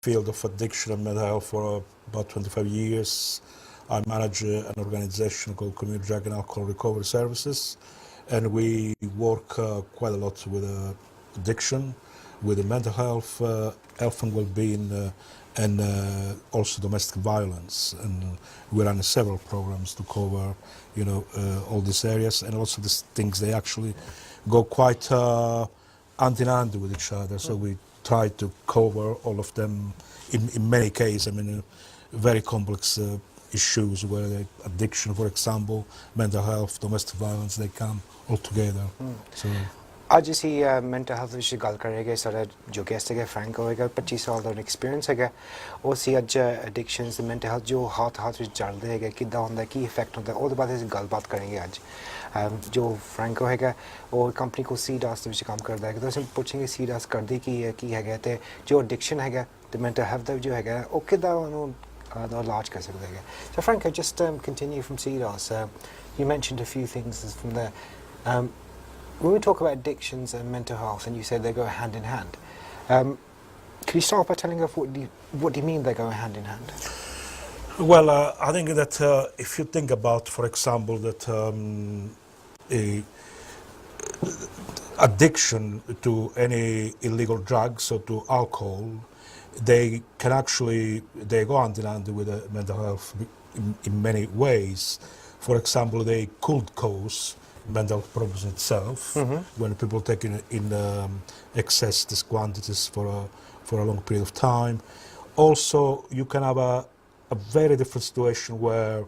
field of addiction and mental health for about 25 years. I manage an organization called Community Drug and Alcohol Recovery Services, and we work quite a lot with addiction, with mental health, health and well-being, and also domestic violence. And we run several programs to cover, all these areas, and also these things, they actually go quite hand in hand with each other. So we try to cover all of them in many cases. I mean, very complex issues where addiction, for example, mental health, domestic violence, they come all together. So आज इसी mental health विषय गल करेंगे सारा जो guest है Franco है 25 साल का एक्सपीरियंस है और सी अज एडिक्शंस mental health जो हाथ विच चलते हैं किदा होंदा की इफेक्ट होंदा और बाद इस गलबात करेंगे आज जो फ्रैंको है और कंपनी को CDARS विच काम करता है तो हम पूछेंगे CDARS करदी की है ते जो एडिक्शन है ते mental health जो है वो किदा उन्होंने इलाज कर सकते हैं. So Franco, just continue from CDARS. You mentioned a few things from there. When we talk about addictions and mental health, and you said they go hand in hand, could you start by telling us what do you mean they go hand in hand? Well, I think that if you think about, for example, that addiction to any illegal drugs or to alcohol, they go hand in hand with mental health in many ways. For example, they could cause mental health problems itself when people take in excess these quantities for a long period of time. Also, you can have a very different situation where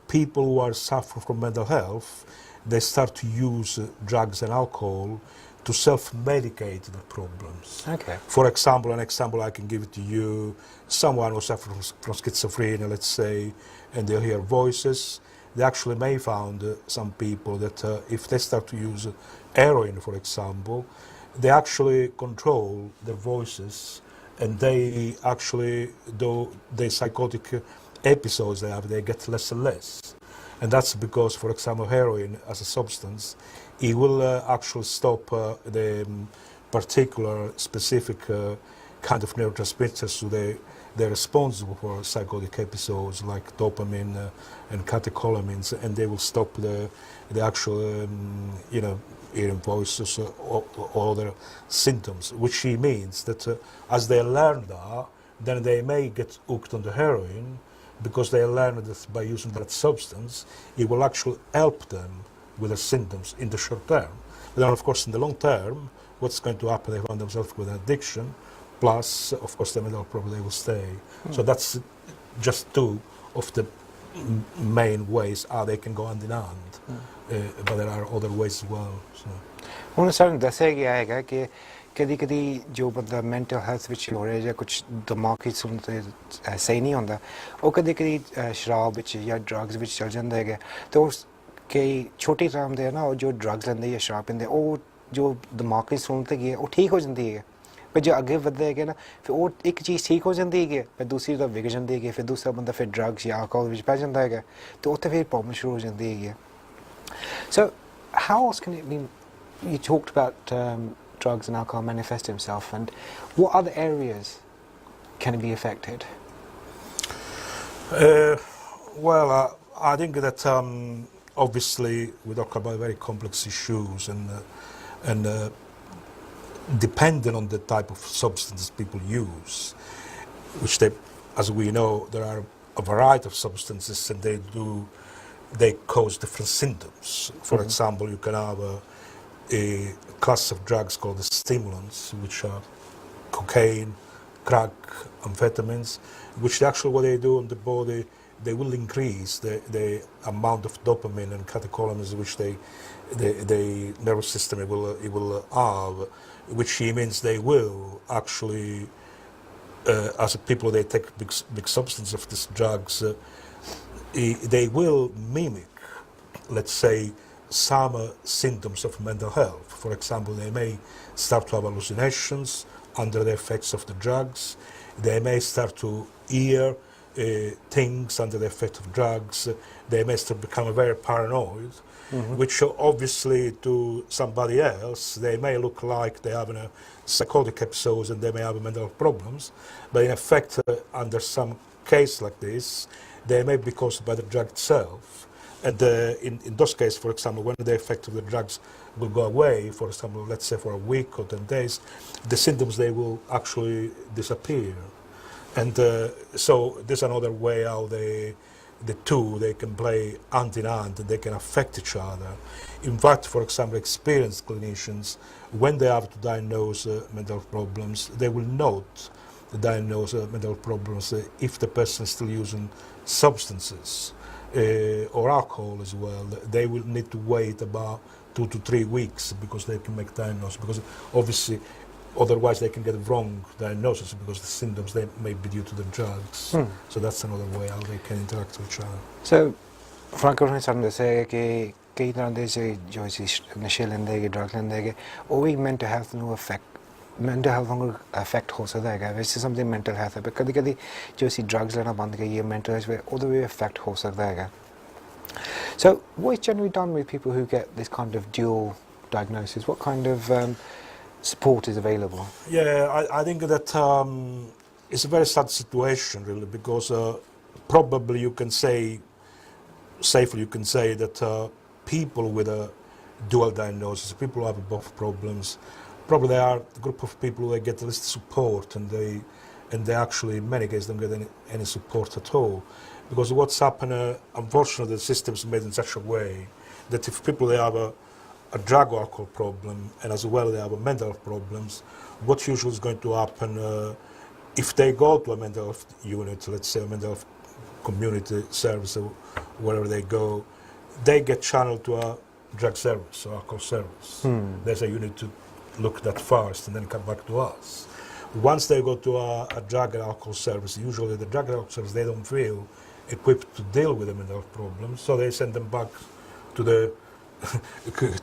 people who are suffering from mental health, they start to use drugs and alcohol to self-medicate the problems. Okay. For example, an example I can give it to you, someone who suffers from schizophrenia, let's say, and they hear voices, they actually may find some people that if they start to use heroin, for example, they actually control their voices, and they actually, though the psychotic episodes they have, they get less and less. And that's because, for example, heroin as a substance, it will actually stop the particular specific kind of neurotransmitters, so they're responsible for psychotic episodes like dopamine and catecholamines, and they will stop the actual, hearing voices or other symptoms, which means that as they learn that, then they may get hooked on the heroin, because they learn that by using that substance, it will actually help them with the symptoms in the short term. But then, of course, in the long term, what's going to happen? They find themselves with an addiction, plus, of course, the mental problem, they will stay. So that's just two of the main ways how they can go hand in hand. But there are other ways as well. उन्होंने sir दसा गया है कि कभी जो बंदा mental health which हो रहा है या कुछ दिमाग की सुनते सही नहीं होता वो कभी शराब विच या ड्रग्स विच चल जाता है तो कई छोटी टाइम दे ना जो ड्रग्स लेंदे या शराब पींदे वो जो दिमाग की सुनते गए वो ठीक हो जाती है पर जो अगे बढ़ता है ना फिर वो एक चीज़ ठीक हो जाती है फिर दूसरी तो बिगड़ जाती है फिर दूसरा बंदा फिर ड्रग्स या अल्कोहल विच पै जाता है तो उत्थे फिर प्रॉब्लम शुरू हो जाती है. So how else can it be? You talked about drugs and alcohol manifest himself, and what other areas can it be affected? Well, I think that obviously we talk about very complex issues, and depending on the type of substances people use, which as we know, there are a variety of substances, and they cause different symptoms. For example, you can have a class of drugs called the stimulants, which are cocaine, crack, amphetamines, which actually what they do in the body, they will increase the amount of dopamine and catecholamines which the nervous system it will have, which means they will actually, as people they take big substance of these drugs, they will mimic, let's say, some symptoms of mental health. For example, they may start to have hallucinations under the effects of the drugs. They may start to hear things under the effect of drugs. They may start become very paranoid, which obviously to somebody else they may look like they're having a psychotic episodes and they may have mental problems, but in effect under some case like this they may be caused by the drug itself. And in those cases, for example, when the effect of the drugs will go away, for example, let's say for a week or 10 days, the symptoms they will actually disappear. And so there's another way how the two, they can play hand in hand and they can affect each other. In fact, for example, experienced clinicians, when they have to diagnose mental problems, they will not diagnose mental problems if the person is still using substances or alcohol as well. They will need to wait about 2 to 3 weeks because they can make diagnosis, because obviously otherwise they can get wrong diagnosis because the symptoms they may be due to the drugs. So that's another way how they can interact with each other. So Franco ने सामने से कि कई तरह ਦੇ जो नशे लेंदे के ड्रग लेंदे के ਉਹ ਵੀ mental health ਨੂੰ mental health ਨੂੰ affect ਹੋ ਸਕਦਾ ਹੈਗਾ ਵੈਸੇ something mental health ਹੈ ਪਰ ਕਦੀ ਕਦੀ ਜੋ ਅਸੀਂ drugs ਲੈਣਾ ਬੰਦ ਕਰੀਏ mental health ਉਹਦਾ ਵੀ affect ਹੋ ਸਕਦਾ ਹੈਗਾ. So what is generally done with people who get this kind of dual diagnosis? What kind of support is available? Yeah, I think that it's a very sad situation really, because probably you can say, safely you can say that people with a dual diagnosis, people who have both problems, probably they are the group of people who get the least support, and they actually in many cases don't get any support at all. Because what's happened, unfortunately, the system's made in such a way that if people they have a drug or alcohol problem, and as well they have a mental health problems, what usually is going to happen if they go to a mental health unit, let's say a mental health community service or wherever they go, they get channeled to a drug service or alcohol service. They say you need to look that first and then come back to us. Once they go to a drug and alcohol service, usually the drug and alcohol service, they don't feel equipped to deal with the mental health problems, so they send them back to the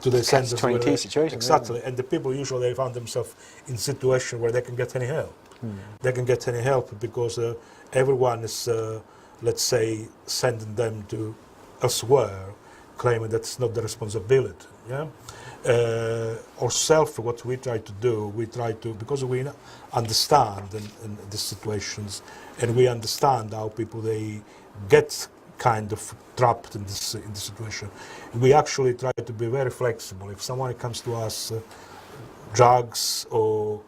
to the centers. Catch-22 situation. Exactly, and the people usually they find themselves in a situation where they can get any help. They can get any help because everyone is, let's say, sending them to elsewhere, claiming that's not the responsibility. Yeah. Ourselves, what we try to do, we try to, because we understand in these situations, and we understand how people they get kind of trapped in this situation. We actually try to be very flexible. If someone comes to us, drugs or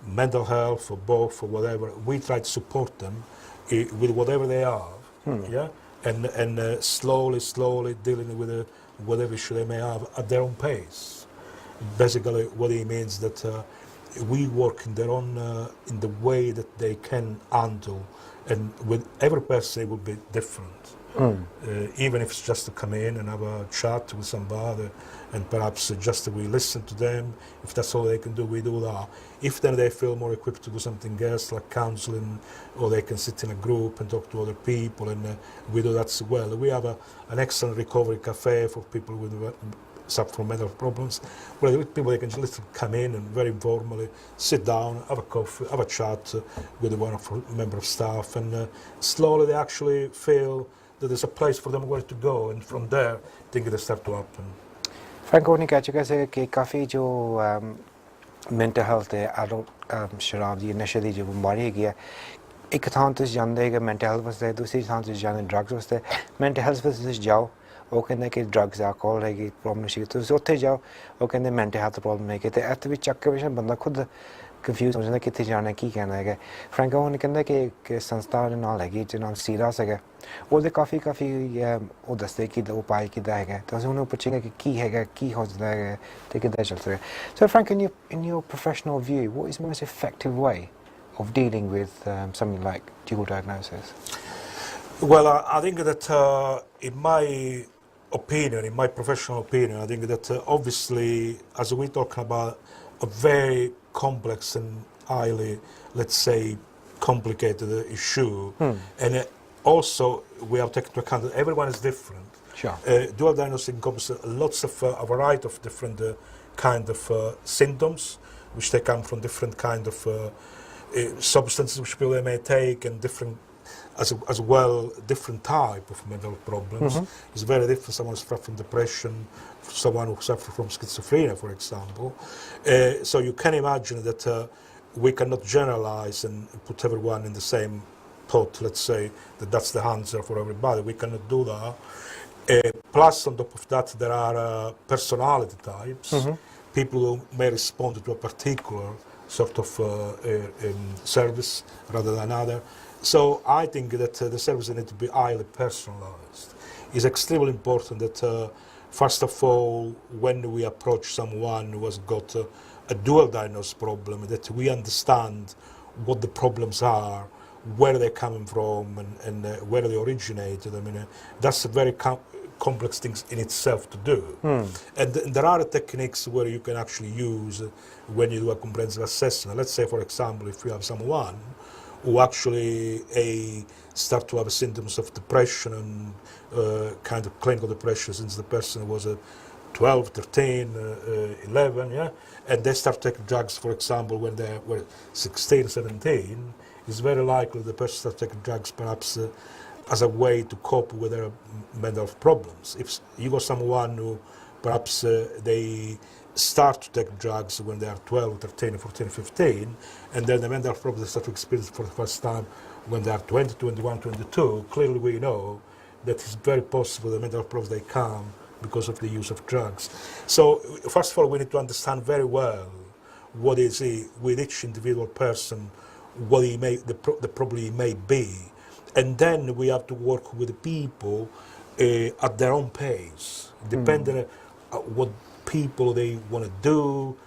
mental health or both or whatever, we try to support them with whatever they have. Yeah, and slowly dealing with whatever issue they may have at their own pace. Basically, what it means that we work in their own in the way that they can handle, and with every person it will be different. Even if it's just to come in and have a chat with somebody, and perhaps just we listen to them. If that's all they can do, we do that. If then they feel more equipped to do something else, like counseling, or they can sit in a group and talk to other people, and we do that as well. We have an excellent recovery cafe for people with suffer from mental problems, where people they can just come in and very informally sit down, have a coffee, have a chat with one of our member of staff, and slowly they actually feel that there's a place for them where to go, and from there things they start to happen. Franco ने कह चुका है कि काफ़ी जो mental health है adult शराब दी नशे दी जो बीमारी है एक थां तो जानते हैं कि mental health वास्ते दूसरी थां तो जानते drugs वास्ते mental health वास्ते जाओ वो कहते हैं कि drugs alcohol है कि problem नहीं तो उत्थे जाओ वो कहते हैं mental health problem है कि ते ऐसे भी चक्कर में बंदा खुद confused हो जाता है कितने जाना की कहना है कि Franco ने कहता है कि संस्था ने नाल है कि जिन्होंने CDARS है वो दे काफ़ी वो दस्ते की वो पाए की दा है तो उन्हें पूछेंगे कि की है की हो जाता है तो किधर चलता है. So Frank, in your professional view, what is the most effective way of dealing with something like dual diagnosis? Well, I think that in my opinion, in my professional opinion, I think that obviously, as we talk about a very complex and highly, let's say, complicated issue, and also we have to take into account that everyone is different. Sure. Dual diagnosis encompasses lots of a variety of different kind of symptoms, which they come from different kind of substances which people may take, and different as well different type of mental problems. It's very different. Someone who suffers from depression, someone who suffers from schizophrenia, for example. So you can imagine that we cannot generalize and put everyone in the same pot. Let's say that that's the answer for everybody. We cannot do that. Plus, on top of that, there are personality types. People who may respond to a particular sort of service rather than another. So I think that the service need to be highly personalized. It's extremely important that, first of all, when we approach someone who has got a dual diagnosis problem, that we understand what the problems are, where they're coming from, and where they originated. I mean, that's a very complex thing in itself to do. And there are techniques where you can actually use when you do a comprehensive assessment. Let's say, for example, if you have someone who actually start to have symptoms of depression and kind of clinical depression since the person was 12, 13, 11, yeah, and they start taking drugs, for example, when they were 16, 17, it's very likely the person starts taking drugs perhaps as a way to cope with their mental problems. If you got someone who perhaps they start to take drugs when they are 12, 13, 14, 15, and then the mental problems start to experience for the first time when they are 20, 21, 22, clearly we know that it's very possible the mental problems they come because of the use of drugs. So first of all, we need to understand very well what is it with each individual person, what he may, the problem he may be, and then we have to work with the people at their own pace, depending on what people they want to do,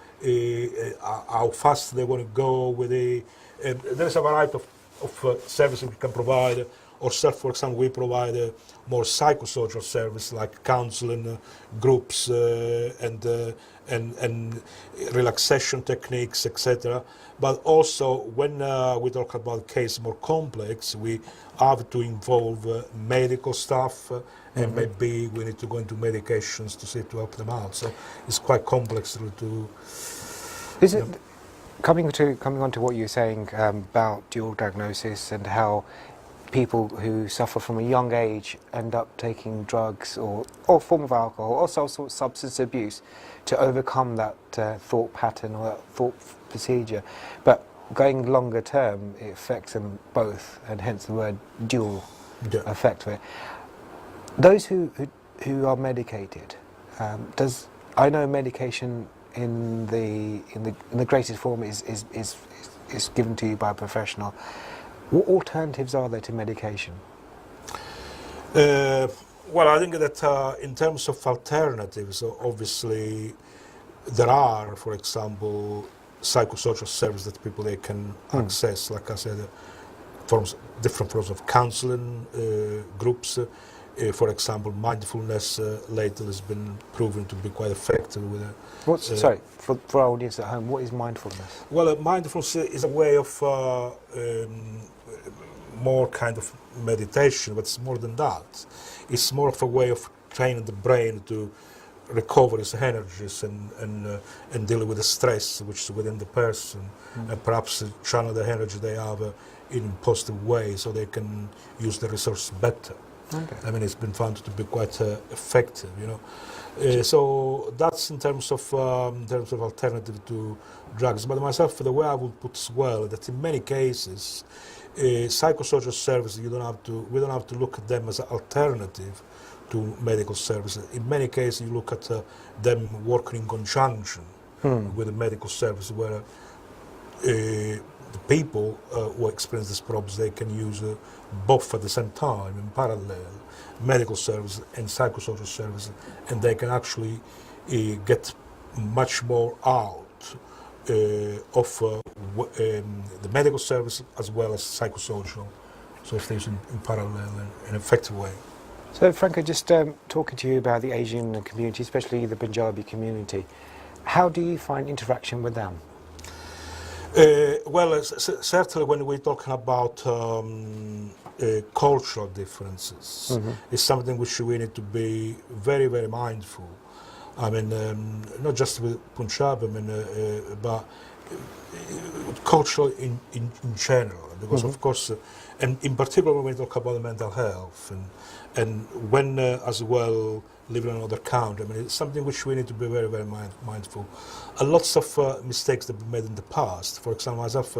how fast they want to go with it. There's a variety of services we can provide. Or, for example, we provide more psychosocial service like counseling groups and relaxation techniques, etc. But also, when we talk about cases more complex, we have to involve medical staff, and maybe we need to go into medications to help them out. So it's quite complex to. Is it coming on to what you're saying about dual diagnosis and how people who suffer from a young age end up taking drugs or form of alcohol or some sort of substance abuse to overcome that thought pattern or that thought procedure, but going longer term it affects them both, and hence the word dual effect of it. Those who are medicated, I know medication in the greatest form is given to you by a professional. What alternatives are there to medication? Well, I think that in terms of alternatives, obviously there are, for example, psychosocial services that people they can access. Like I said, different forms of counseling groups. For example, mindfulness lately has been proven to be quite effective with. Sorry, for our audience at home, what is mindfulness? Well, mindfulness is a way of more kind of meditation, but it's more than that. It's more of a way of training the brain to recover its energies and deal with the stress which is within the person, and perhaps channel the energy they have in a positive way so they can use the resource better. Okay. I mean, it's been found to be quite effective, you know. So that's in terms of alternative to drugs. But myself, the way I would put as well, that in many cases, psychosocial services we don't have to look at them as an alternative to medical services. In many cases, you look at them working in conjunction with the medical service, where the people who experience these problems, they can use both at the same time, in parallel, medical service and psychosocial services, and they can actually get much more out of the medical service as well as psychosocial. So if they use in parallel in an effective way. So Franco, just talking to you about the Asian community, especially the Punjabi community, how do you find interaction with them? Well, certainly when we're talking about cultural differences, it's something which we need to be very, very mindful. I mean, not just with Punjab, I mean, but cultural in general, because of course, and in particular when we talk about mental health and when as well living in another country, I mean, it's something which we need to be very, very mindful. Lots of mistakes that have been made in the past. For example, myself,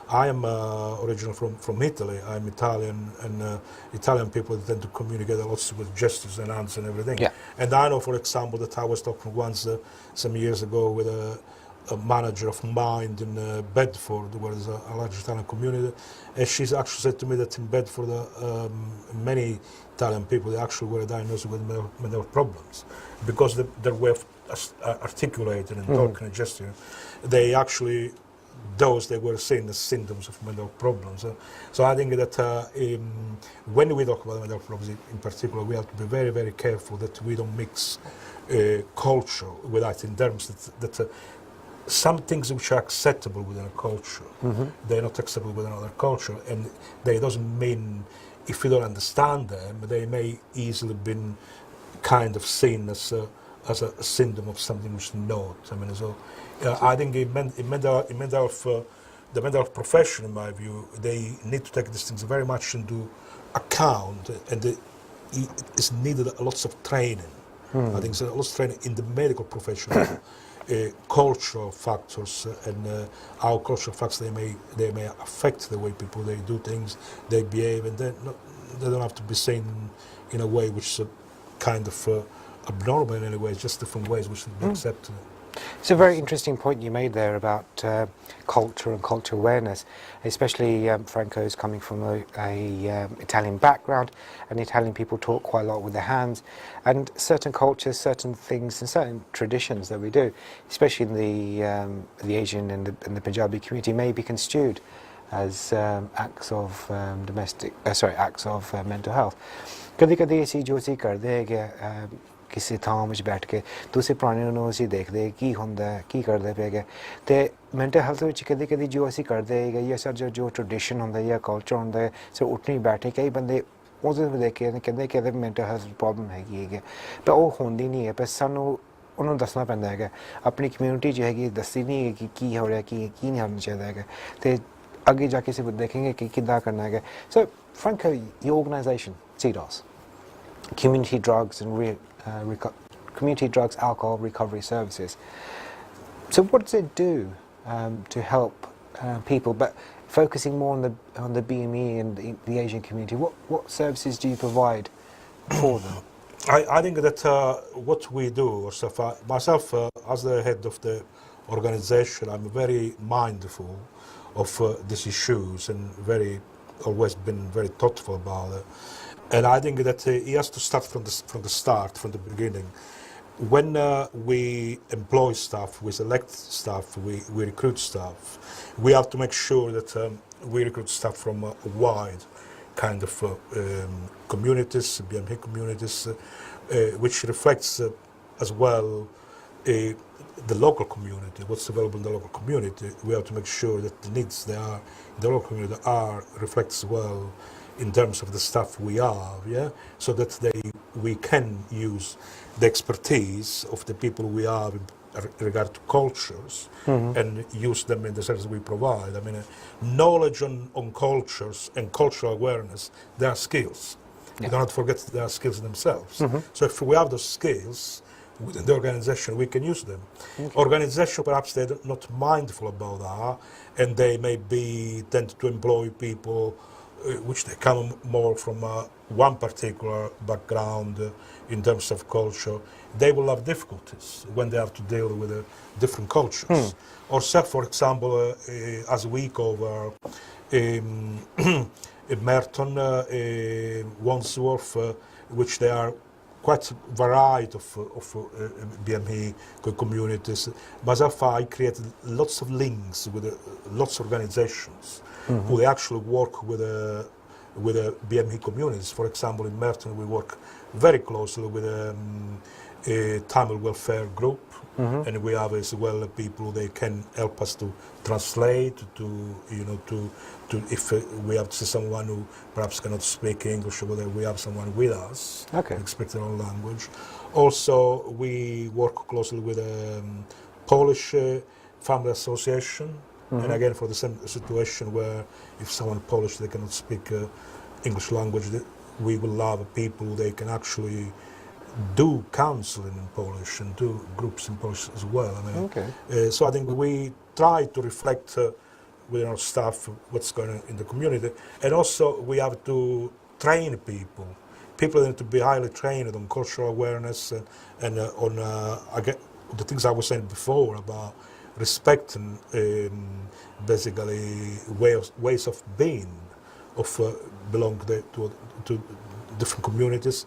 I am originally from Italy. I'm Italian, and Italian people tend to communicate a lot with gestures and hands and everything. Yeah. And I know, for example, that I was talking once some years ago with a manager of mine in Bedford, where there's a large Italian community, and she's actually said to me that in Bedford, many Italian people they actually were diagnosed with mental problems because their way of articulating and talking and gesturing, they actually those they were seen as symptoms of mental problems. So I think that when we talk about mental problems in particular, we have to be very, very careful that we don't mix culture with that in terms that some things which are acceptable within a culture, they're not acceptable within another culture, and they doesn't mean if you don't understand them, they may easily be kind of seen as a symptom of something which is not. I mean, so I think in mental health, the mental health profession, in my view, they need to take these things very much into account, and it is needed lots of training. I think so, lots of training in the medical profession. Cultural factors and how cultural factors they may affect the way people they do things, they behave, and they don't have to be seen in a way which is kind of abnormal in any way. It's just different ways which should be accepted. It's a very interesting point you made there about culture and culture awareness, especially Franco's coming from a Italian background, and Italian people talk quite a lot with their hands, and certain cultures, certain things and certain traditions that we do, especially in the Asian and the Punjabi community, may be construed as acts of mental health. कभी-कभी ऐसी जो सी करते हैं कि ਕਿਸੇ ਥਾਂ ਵਿੱਚ ਬੈਠ ਕੇ ਤੁਸੀਂ ਪੁਰਾਣੇ ਨੂੰ ਅਸੀਂ ਦੇਖਦੇ ਕੀ ਹੁੰਦਾ ਕੀ ਕਰਦੇ ਪਏ ਗਏ ਤੇ ਮੈਂਟਲ ਹੈਲਥ ਵਿੱਚ ਕਦੇ ਕਦੇ ਜੋ ਅਸੀਂ ਕਰਦੇ ਹੈਗੇ ਜਾਂ ਸਰ ਜੋ ਟ੍ਰੈਡੀਸ਼ਨ ਹੁੰਦਾ ਜਾਂ ਕਲਚਰ ਹੁੰਦਾ ਸੋ ਉੱਠਣੀ ਬੈਠੇ ਕਈ ਬੰਦੇ ਉਹਦੇ ਨੂੰ ਦੇਖ ਕੇ ਕਹਿੰਦੇ ਕਿ ਇਹਦੇ ਮੈਂਟਲ ਹੈਲਥ ਪ੍ਰੋਬਲਮ ਹੈਗੀ ਪਰ ਉਹ ਹੁੰਦੀ ਨਹੀਂ ਹੈ ਪਰ ਸਾਨੂੰ ਉਹਨੂੰ ਦੱਸਣਾ ਪੈਂਦਾ ਹੈਗਾ ਆਪਣੀ ਕਮਿਊਨਿਟੀ ਜੋ ਹੈਗੀ ਦੱਸਦੀ ਨਹੀਂ ਹੈ ਕਿ ਕੀ ਹੋ ਰਿਹਾ ਕੀ ਨਹੀਂ ਹੋਣਾ ਚਾਹੀਦਾ ਹੈਗਾ ਤੇ ਅੱਗੇ ਜਾ ਕੇ ਅਸੀਂ ਦੇਖਾਂਗੇ ਕਿ ਕਿੱਦਾਂ ਕਰਨਾ ਹੈਗਾ ਸੋ Franco, your organisation CDARS, Community Drugs and Community Drugs Alcohol Recovery Services. So what does it do to help people, but focusing more on the BME and the Asian community? What services do you provide for them? I think that what we do, myself as the head of the organisation, I'm very mindful of these issues and always been very thoughtful about it. And I think that he has to start from the beginning. When we employ staff, we select staff, we recruit staff, we have to make sure that we recruit staff from a wide kind of communities, BME communities, which reflects as well the local community, what's available in the local community. We have to make sure that the needs in the local community reflect as well in terms of the staff we have, so that we can use the expertise of the people we have in regard to cultures and use them in the services we provide. I mean, knowledge on cultures and cultural awareness, they are skills. You don't have to forget they are skills themselves. So if we have those skills within the organization, we can use them. Organization, perhaps they're not mindful about that, and they may tend to employ people which they come more from one particular background in terms of culture. They will have difficulties when they have to deal with different cultures. Or say, for example, as we cover Merton, Wandsworth, which they are quite a variety of BME communities. Myself, I created lots of links with lots of organizations who actually work with BME communities. For example, in Merton, we work very closely with a Tamil welfare group, and we have as well people they can help us to translate, to if we have to see someone who perhaps cannot speak English, or whether we have someone with us, who speaks their own language. Also, we work closely with Polish family association, and again for the same situation where if someone Polish they cannot speak English language, we will love people they can actually do counseling in Polish and do groups in Polish as well. I mean, so I think we try to reflect with our staff what's going on in the community, and also we have to train people. People need to be highly trained on cultural awareness and on again, the things I was saying before about respecting basically ways of being, of belong to different communities.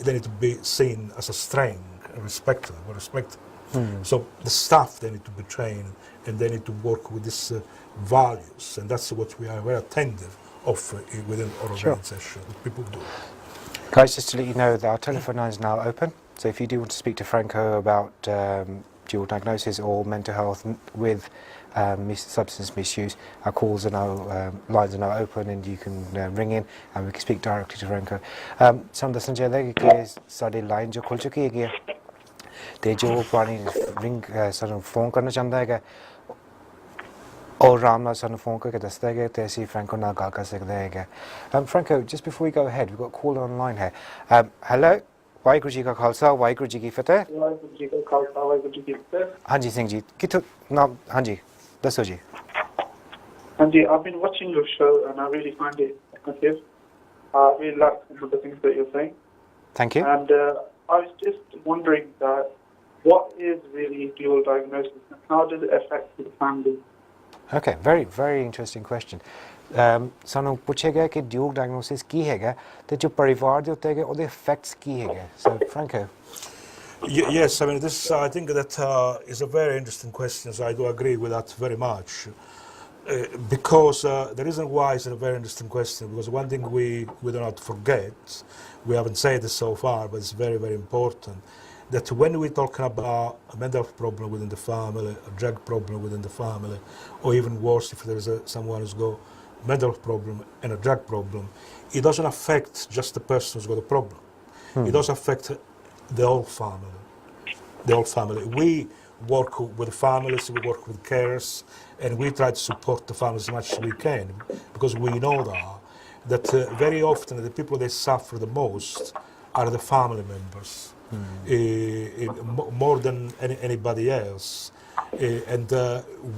They need to be seen as a strength and respected. So the staff, they need to be trained and they need to work with these values, and that's what we are very attentive of within our organization. What people do. Guys, just to let you know that our telephone line is now open, so if you do want to speak to Franco about dual diagnosis or mental health with substance misuse, our calls are now, lines are now open, and you can ring in and we can speak directly to Franco. Some ਦੱਸਣ ਚਾਹੀਦਾ ਕਿ ਸਾਡੀ line ਜੋ ਖੁੱਲ ਚੁੱਕੀ ਹੈਗੀ ਤੇ ਜੋ ਪੁਰਾਣੀ ਰਿੰਗ ਸਾਨੂੰ ਫੋਨ ਕਰਨਾ ਚਾਹੁੰਦਾ ਹੈਗਾ ਔਰ ਆਰਾਮ ਨਾਲ ਸਾਨੂੰ ਫੋਨ ਕਰਕੇ ਦੱਸਦਾ ਹੈਗਾ ਤੇ ਅਸੀਂ ਫ੍ਰੈਂਕੋ ਨਾਲ ਗੱਲ ਕਰ ਸਕਦੇ ਹੈਗਾ. Franco, just before we go ahead, we've got a caller online here. Hello, Waheguru ji ਕਾ ਖਾਲਸਾ ਵਾਹਿਗੁਰੂ ਜੀ ਕੀ ਫਤਿਹ. ਵਾਹਿਗੁਰੂ ਜੀ ਕਾ ਖਾਲਸਾ ਵਾਹਿਗੁਰੂ ਜੀ ਕੀ ਫਤਿਹ. ਹਾਂਜੀ ਸਿੰਘ ਜੀ ਕਿੱਥੋਂ ਨਾਮ ਹਾਂਜੀ ਦੱਸੋ ਜੀ. ਹਾਂਜੀ, I've been watching your show and I really find it informative. I really like some of the things that you're saying. Thank you. And I was just wondering what is really dual diagnosis and how does it affect the family? Okay, very, very interesting question. ਸਾਨੂੰ ਪੁੱਛਿਆ ਗਿਆ ਕਿ dual diagnosis ਕੀ ਹੈਗਾ ਤੇ ਜੋ ਪਰਿਵਾਰ ਦੇ ਉੱਤੇ ਹੈਗੇ ਉਹਦੇ effects ਕੀ ਹੈਗੇ. So Franco. Yes, I mean, this I think that is a very interesting question. So I do agree with that very much. Because the reason why it's a very interesting question, because one thing we do not forget, we haven't said this so far, but it's very, very important, that when we're talking about a mental health problem within the family, a drug problem within the family, or even worse, if there is someone who's got a mental health problem and a drug problem, it doesn't affect just the person who's got a problem. It does affect the whole family. The whole family. We work with families, we work with carers, and we try to support the families as much as we can, because we know that very often the people that suffer the most are the family members, more than anybody else. And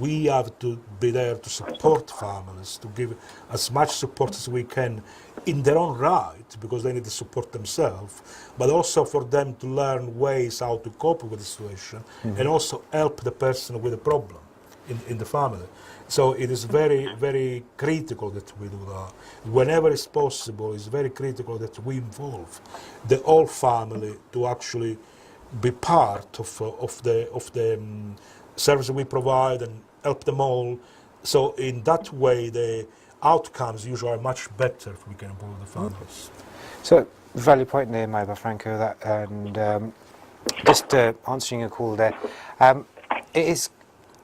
we have to be there to support families, to give as much support as we can in their own right, because they need to support themselves, but also for them to learn ways how to cope with the situation, and also help the person with the problem in the family. So it is very, very critical that we do that. Whenever it's possible, it's very critical that we involve the whole family to actually be part of the service we provide and help them all. So in that way, the outcomes usually are much better if we can involve the families. So, valid point there, Maiba Franco, that, and just answering a call there. It is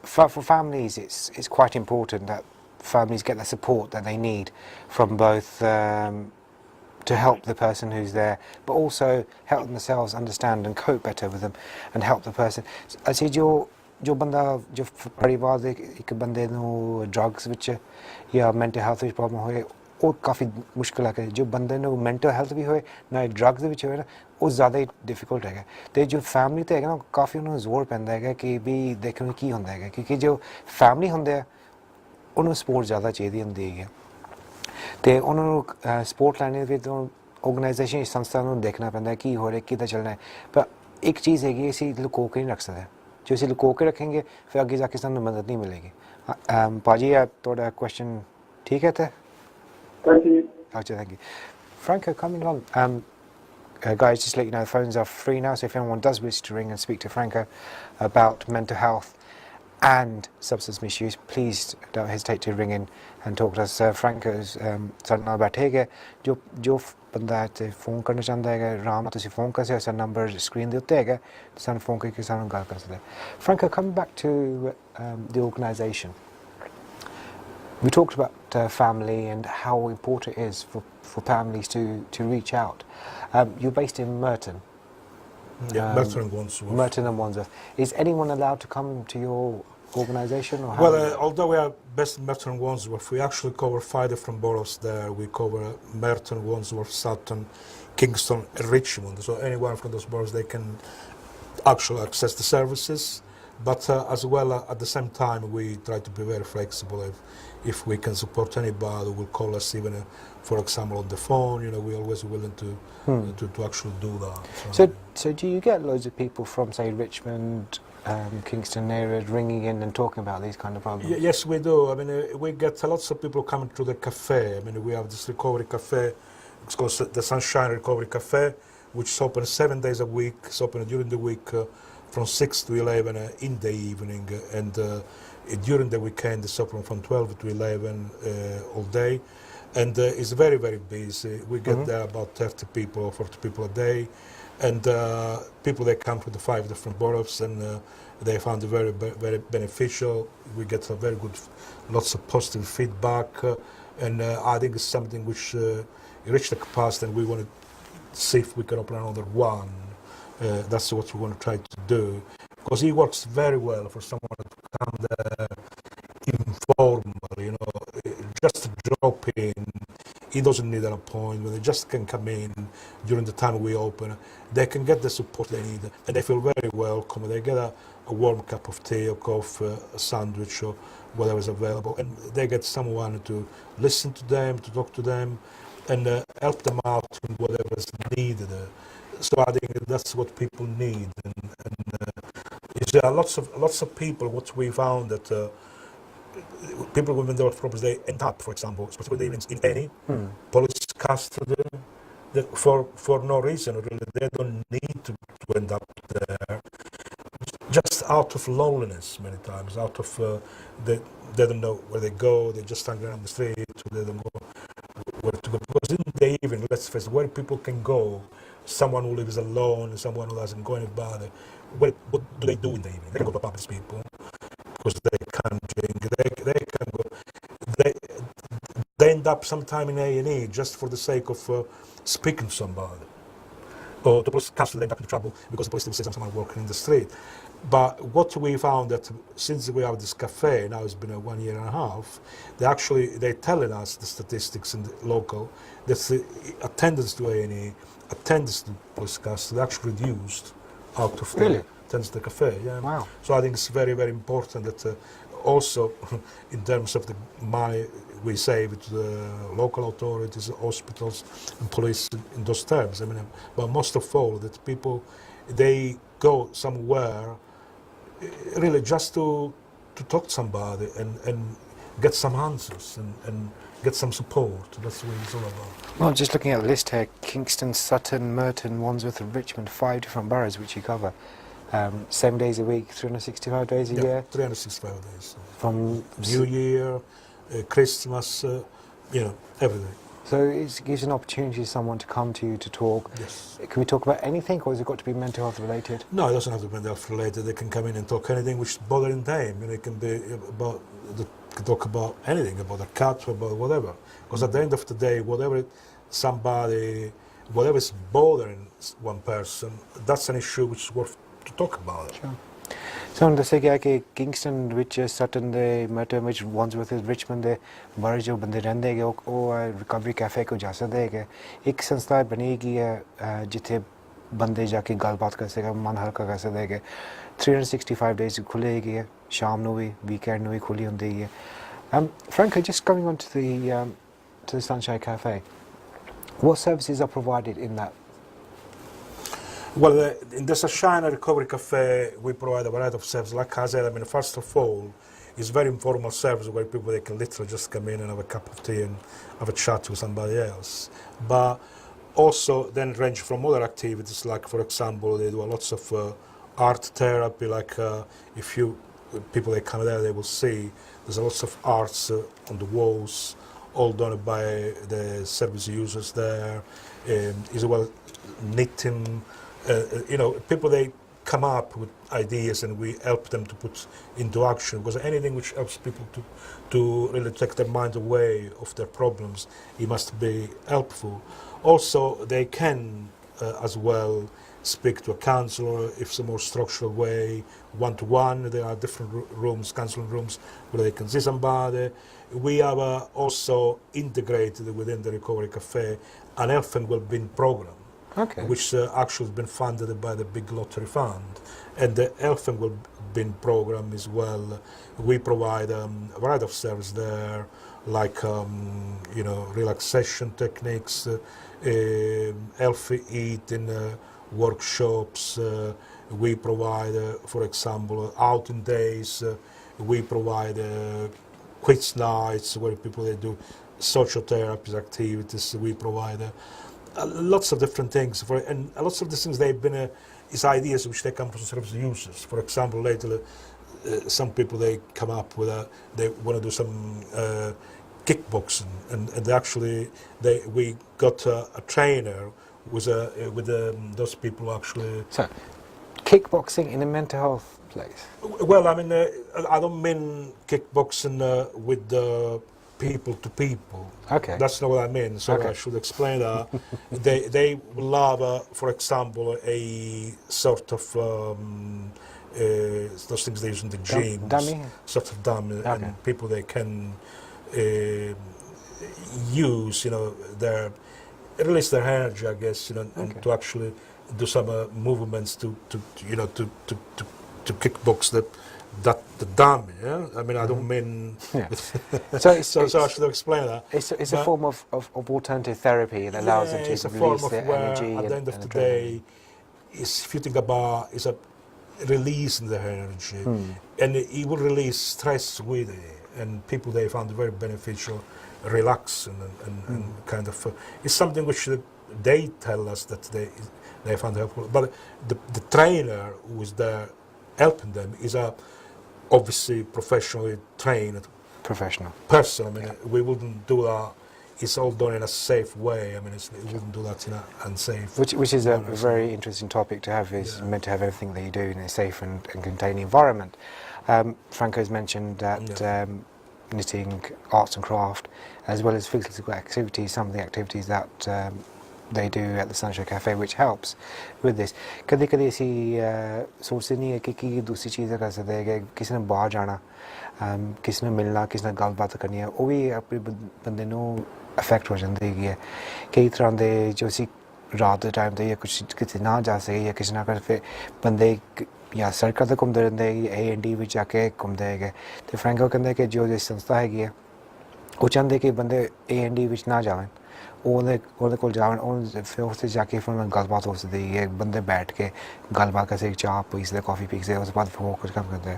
for families. It's quite important that families get the support that they need from both to help the person who's there, but also help themselves understand and cope better with them, and help the person. I see ਜੋ ਬੰਦਾ ਜੋ ਪਰਿਵਾਰ ਦੇ ਇੱਕ ਬੰਦੇ ਨੂੰ drugs ਵਿੱਚ ਜਾਂ ਮੈਂਟਲ ਹੈਲਥ ਵਿੱਚ ਪ੍ਰੋਬਲਮ ਹੋਏ ਉਹ ਕਾਫੀ ਮੁਸ਼ਕਿਲ ਹੈ ਕਿ ਜੋ ਬੰਦੇ ਨੂੰ ਮੈਂਟਲ ਹੈਲਥ ਵੀ ਹੋਏ ਨਾ ਡਰੱਗਸ ਦੇ ਵਿੱਚ ਹੋਏ ਨਾ ਉਹ ਜ਼ਿਆਦਾ ਹੀ ਡਿਫਿਕਲਟ ਹੈਗਾ ਅਤੇ ਜੋ ਫੈਮਿਲੀ 'ਤੇ ਹੈਗਾ ਨਾ ਕਾਫੀ ਉਹਨੂੰ ਜ਼ੋਰ ਪੈਂਦਾ ਹੈਗਾ ਕਿ ਵੀ ਦੇਖਣ ਕੀ ਹੁੰਦਾ ਹੈਗਾ ਕਿਉਂਕਿ ਜੋ ਫੈਮਿਲੀ ਹੁੰਦੇ ਆ ਉਹਨੂੰ ਸਪੋਰਟ ਜ਼ਿਆਦਾ ਚਾਹੀਦੀ ਹੁੰਦੀ ਹੈਗੀ ਅਤੇ ਉਹਨਾਂ ਨੂੰ ਸਪੋਰਟ ਲੈਣੇ ਵਿੱਚ ਆਰਗੇਨਾਈਜੇਸ਼ਨ ਸੰਸਥਾ ਨੂੰ ਦੇਖਣਾ ਪੈਂਦਾ ਕੀ ਹੋ ਰਿਹਾ ਕਿੱਦਾਂ ਚੱਲਣਾ ਹੈ ਪਰ ਇੱਕ ਚੀਜ਼ ਹੈਗੀ ਅਸੀਂ ਲੁਕੋ ਕੇ ਨਹੀਂ ਰੱਖ ਸਕਦੇ जो ਅਸੀਂ ਲੁਕੋ ਕੇ ਰੱਖेंगे ਫਿਰ ਅੱਗੇ ਜਾ ਕੇ ਸਾਨੂੰ ਮਦਦ ਨਹੀਂ ਮਿਲੇਗੀ ਭਾਜੀ ਤੁਹਾਡਾ ਕੁਐਸਚਨ ਠੀਕ ਹੈ ਤੇ Thank you. Okay, thank you. Franco, coming on, guys, just let you know the phones are free now, so if anyone does wish to ring and speak to Franco about mental health and substance misuse, please don't hesitate to ring in and talk to us. Franco's ਸਾਡੇ ਨਾਲ ਬੈਠੇ ਹੈਗੇ ਜੋ ਬੰਦਾ ਇੱਥੇ phone ਕਰਨਾ ਚਾਹੁੰਦਾ ਹੈਗਾ ਆਰਾਮ ਨਾਲ ਤੁਸੀਂ ਫੋਨ ਕਰ ਸਕਦੇ ਹੋ ਨੰਬਰ ਸਕਰੀਨ ਦੇ ਉੱਤੇ ਹੈਗਾ ਸਾਨੂੰ ਫੋਨ ਕਰਕੇ ਸਾਨੂੰ ਗੱਲ ਕਰ ਸਕਦੇ Franco, coming back to the organisation, we talked about family and how important it is for families to reach out. You're based in Merton. Yeah, Merton and Wandsworth. Merton and Wandsworth. Is anyone allowed to come to your organisation? Or how? Well, although we are based in Merton Wandsworth, we actually cover 5 different boroughs there. We cover Merton, Wandsworth, Sutton, Kingston, and Richmond. So anyone from those boroughs, they can actually access the services. But as well, at the same time, we try to be very flexible. If we can support anybody, will call us even, for example, on the phone. We're always willing to actually do that. So do you get loads of people from, say, Richmond, Kingston area ringing in and talking about these kind of problems? Yes, we do. I mean, we get lots of people coming to the cafe. I mean, we have this recovery cafe. It's called the Sunshine Recovery Cafe, which is open 7 days a week. It's open during the week from 6 to 11 in the evening, and during the weekend it's open from 12 to 11 all day. And it's very, very busy. We get there about 30 people or 40 people a day. And people, they come from the 5 different boroughs, and they found it very, very beneficial. We get some very good, lots of positive feedback. And I think it's something which reached the capacity, and we want to see if we can open another one. That's what we want to try to do, because it works very well for someone to come there informally, just drop in. He doesn't need an appointment. They just can come in during the time we open. They can get the support they need, and they feel very welcome. They get a warm cup of tea or coffee, a sandwich, or whatever is available, and they get someone to listen to them, to talk to them, and help them out in whatever is needed. So I think that's what people need, and lots of people. What we found that people with mental health problems, they end up, for example, especially in any police custody, that for no reason really. They don't need to end up there, just out of loneliness many times, out of they don't know where they go. They just hang around the street. They don't go where to go, because in the evening, let's face it, where people can go, someone who lives alone, someone who doesn't go anybody, what do they do in the evening? They can go to pubs, people, because they can't drink. They can go. They end up sometime in A&E just for the sake of speaking to somebody, or the police custody, they end up in trouble because the police will say someone working in the street. But what we found that since we have this cafe, now it's been 1 year and a half, they're telling us the statistics in the local, that the attendance to A&E, attendance to police custody actually reduced out of the attendance to the cafe. Yeah. Wow. So I think it's very, very important that also in terms of the money we save to the local authorities, hospitals and police in those terms. I mean, but most of all, that people, they go somewhere really just to talk to somebody and get some answers and get some support. That's what it's all about. Well, just looking at the list here, Kingston, Sutton, Merton, Wandsworth and Richmond, 5 different boroughs which you cover. 7 days a week, 365 days a year? 365 days. From New Year, Christmas, every day. So it gives an opportunity for someone to come to you to talk. Yes. Can we talk about anything, or has it got to be mental health related? No, it doesn't have to be mental health related. They can come in and talk anything which is bothering them. It can be about, they can talk about anything, about a cat, about whatever. Because at the end of the day, whatever is bothering one person, that's an issue which is worth to talk about. Sure. So ਹੁਣ ਦੱਸਿਆ ਗਿਆ ਕਿ Kingston ਵਿੱਚ ਸਟਨ ਦੇ matter ਵਿੱਚ ਵਾਂਸਵਰਥ Richmond ਦੇ ਬਾਹਰ ਜੋ ਬੰਦੇ ਰਹਿੰਦੇ ਹੈਗੇ ਉਹ ਰਿਕਵਰੀ ਕੈਫੇ ਕੋ ਜਾ ਸਕਦੇ ਹੈਗੇ ਇੱਕ ਸੰਸਥਾ ਬਣੀ ਹੈਗੀ ਹੈ ਜਿੱਥੇ ਬੰਦੇ ਜਾ ਕੇ ਗੱਲਬਾਤ ਕਰ ਸਕਦੇ ਮਨ ਹਲਕਾ ਕਰ ਸਕਦੇ ਹੈਗੇ 365 days ਖੁੱਲ੍ਹੇ ਹੈਗੇ ਹੈ ਸ਼ਾਮ ਨੂੰ ਵੀ ਵੀਕਐਂਡ ਨੂੰ ਵੀ ਖੁੱਲ੍ਹੀ ਹੁੰਦੀ ਹੈ Franco, just coming on to the Sunshine Cafe, what services are provided in that? Well, in the Sunshine Recovery Cafe, we provide a variety of services. Like I said, I mean, first of all, it's very informal service where people, they can literally just come in and have a cup of tea and have a chat with somebody else. But also then range from other activities, like, for example, they do lots of art therapy, like people, they come there, they will see there's lots of arts on the walls, all done by the service users there, as well knitting. People, they come up with ideas and we help them to put into action, because anything which helps people to really take their mind away of their problems, it must be helpful. Also, they can as well speak to a counselor if it's a more structural way, one-to-one. There are different rooms, counseling rooms, where they can see somebody. We have also integrated within the Recovery Cafe an health and well-being program, which actually has been funded by the big lottery fund. And the health and well-being program as well, we provide a variety of services there, like relaxation techniques, healthy eating workshops. We provide, for example, outing days. We provide quiz nights where people they do social therapies activities. We provide lots of different things and lots of these things they've been is ideas which they come from service users. For example, later some people they come up with they want to do some kickboxing, and we got a trainer with those people actually. So, kickboxing in a mental health place. Well, I mean, I don't mean kickboxing with the people to people. Okay. That's not what I mean. So I should explain that. They will have, for example, a sort of those things they use in the gyms. Dummy? Sort of dummy, and people they can use, release their energy, I guess, and to actually do some movements to kickbox the dummy. Yeah, I mean, I don't mean. Yeah. so I should explain that. It's a form of alternative therapy that allows them to release their energy. At the end of the day, if you think about, it's a releasing their energy, and it will release stress with it, and people they found it very beneficial, relaxing and kind of. It's something which they tell us that they found helpful. But the trainer who is there helping them is obviously professionally trained person. I mean, we wouldn't do that. It's all done in a safe way. I mean, we wouldn't do that in an unsafe. Which is a very interesting topic to have. Is meant to have everything that you do in a safe and contained environment. Franco's mentioned that knitting, arts and craft, as well as physical activities. Some of the activities that they do at the Sunshine Cafe, which helps with this. कभी-कभी ऐसी सोचते नहीं है कि दूसरी चीज़ें कर सकते हैं कि किसी ने बाहर जाना, किसी ने मिलना, किसी ने गलबात करनी है, वो भी अपने बंदे नू अफेक्ट हो जाती है। कई तरह के जो सी रात के टाइम ते या कुछ किसी ना जा सके या किसी ना कर फिर बंदे या सड़कों ते घूमते रहते हैं, A&D ਵਿੱਚ ਜਾ ਕੇ घूमते हैं। तो फ्रैंको कहते कि जो संस्था हैगी है, वो चाहते कि बंदे A&D ਵਿੱਚ ना जावन। ਉਹਦੇ ਕੋਲ ਜਾਣ ਫਿਰ ਉੱਥੇ ਜਾ ਕੇ ਫਿਰ ਗੱਲਬਾਤ ਹੋ ਸਕਦੀ ਹੈ ਬੰਦੇ ਬੈਠ ਕੇ ਗੱਲਬਾਤ ਕਰਦੇ ਚਾਹ ਪੀਂਦੇ ਕਾਫੀ ਪੀਂਦੇ ਉਸ ਤੋਂ ਬਾਅਦ ਫਿਰ ਕੁਝ ਕੰਮ ਕਰਦੇ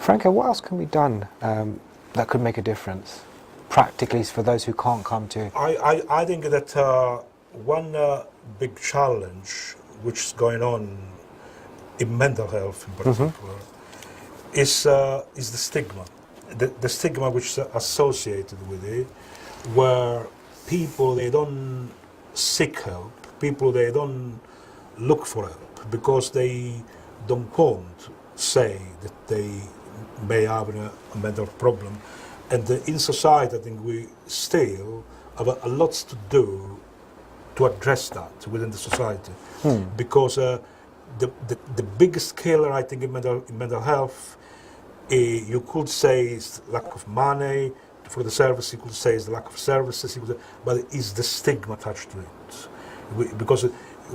Franco, what else can be done that could make a difference practically for those who can't come to I think that one big challenge which is going on in mental health in particular is the stigma the stigma which is associated with it where people they don't seek help, people they don't look for help because they don't want to say that they may have a mental problem. And in society I think we still have a lot to do to address that within the society. Because the biggest killer I think in mental health you could say is lack of money, for the service, you could say is the lack of services, but it's the stigma attached to it. Because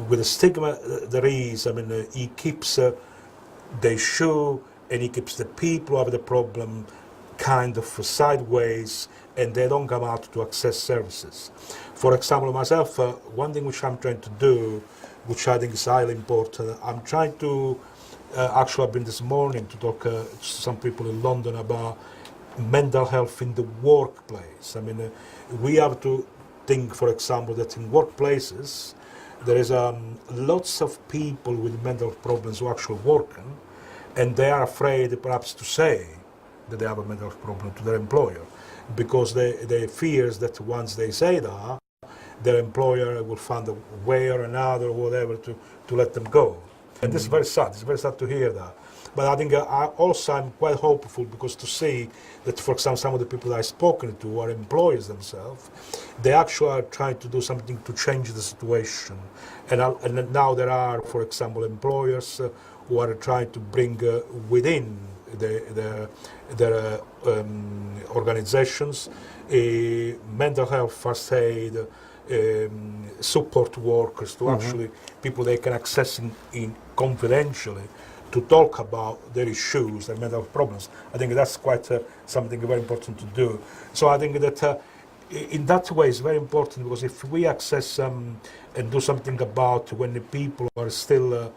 with the stigma there is, I mean, he keeps the issue and he keeps the people who have the problem kind of sideways and they don't come out to access services. For example, myself, one thing which I'm trying to do, which I think is highly important, I'm trying to, actually I've been this morning to talk to some people in London about mental health in the workplace. I mean, we have to think, for example, that in workplaces there is lots of people with mental problems who are actually working, and they are afraid perhaps to say that they have a mental problem to their employer because they fears that once they say that, their employer will find a way or another or whatever to let them go. And this is very sad. It's very sad to hear that. But I think I'm quite hopeful because to see that, for example, some of the people I've spoken to are employers themselves, they actually are trying to do something to change the situation. And now there are, for example, employers who are trying to bring within their organizations mental health first aid support workers to actually people they can access in confidentially to talk about their issues, their mental health problems. I think that's quite something very important to do. So I think that in that way it's very important because if we access and do something about when the people are still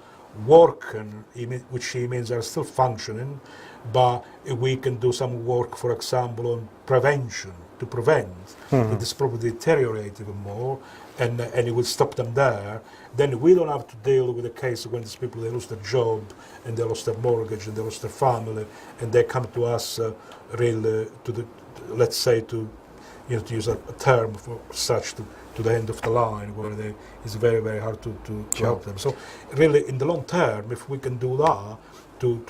working, which means they're still functioning, but we can do some work, for example, on prevention, to prevent that this problem deteriorate even more, and it will stop them there. Then we don't have to deal with the case when these people they lose their job and they lost their mortgage and they lost their family and they come to us really to the, let's say, to to use a term for such to the end of the line where it's very, very hard to help them. So really in the long term, if we can do that, to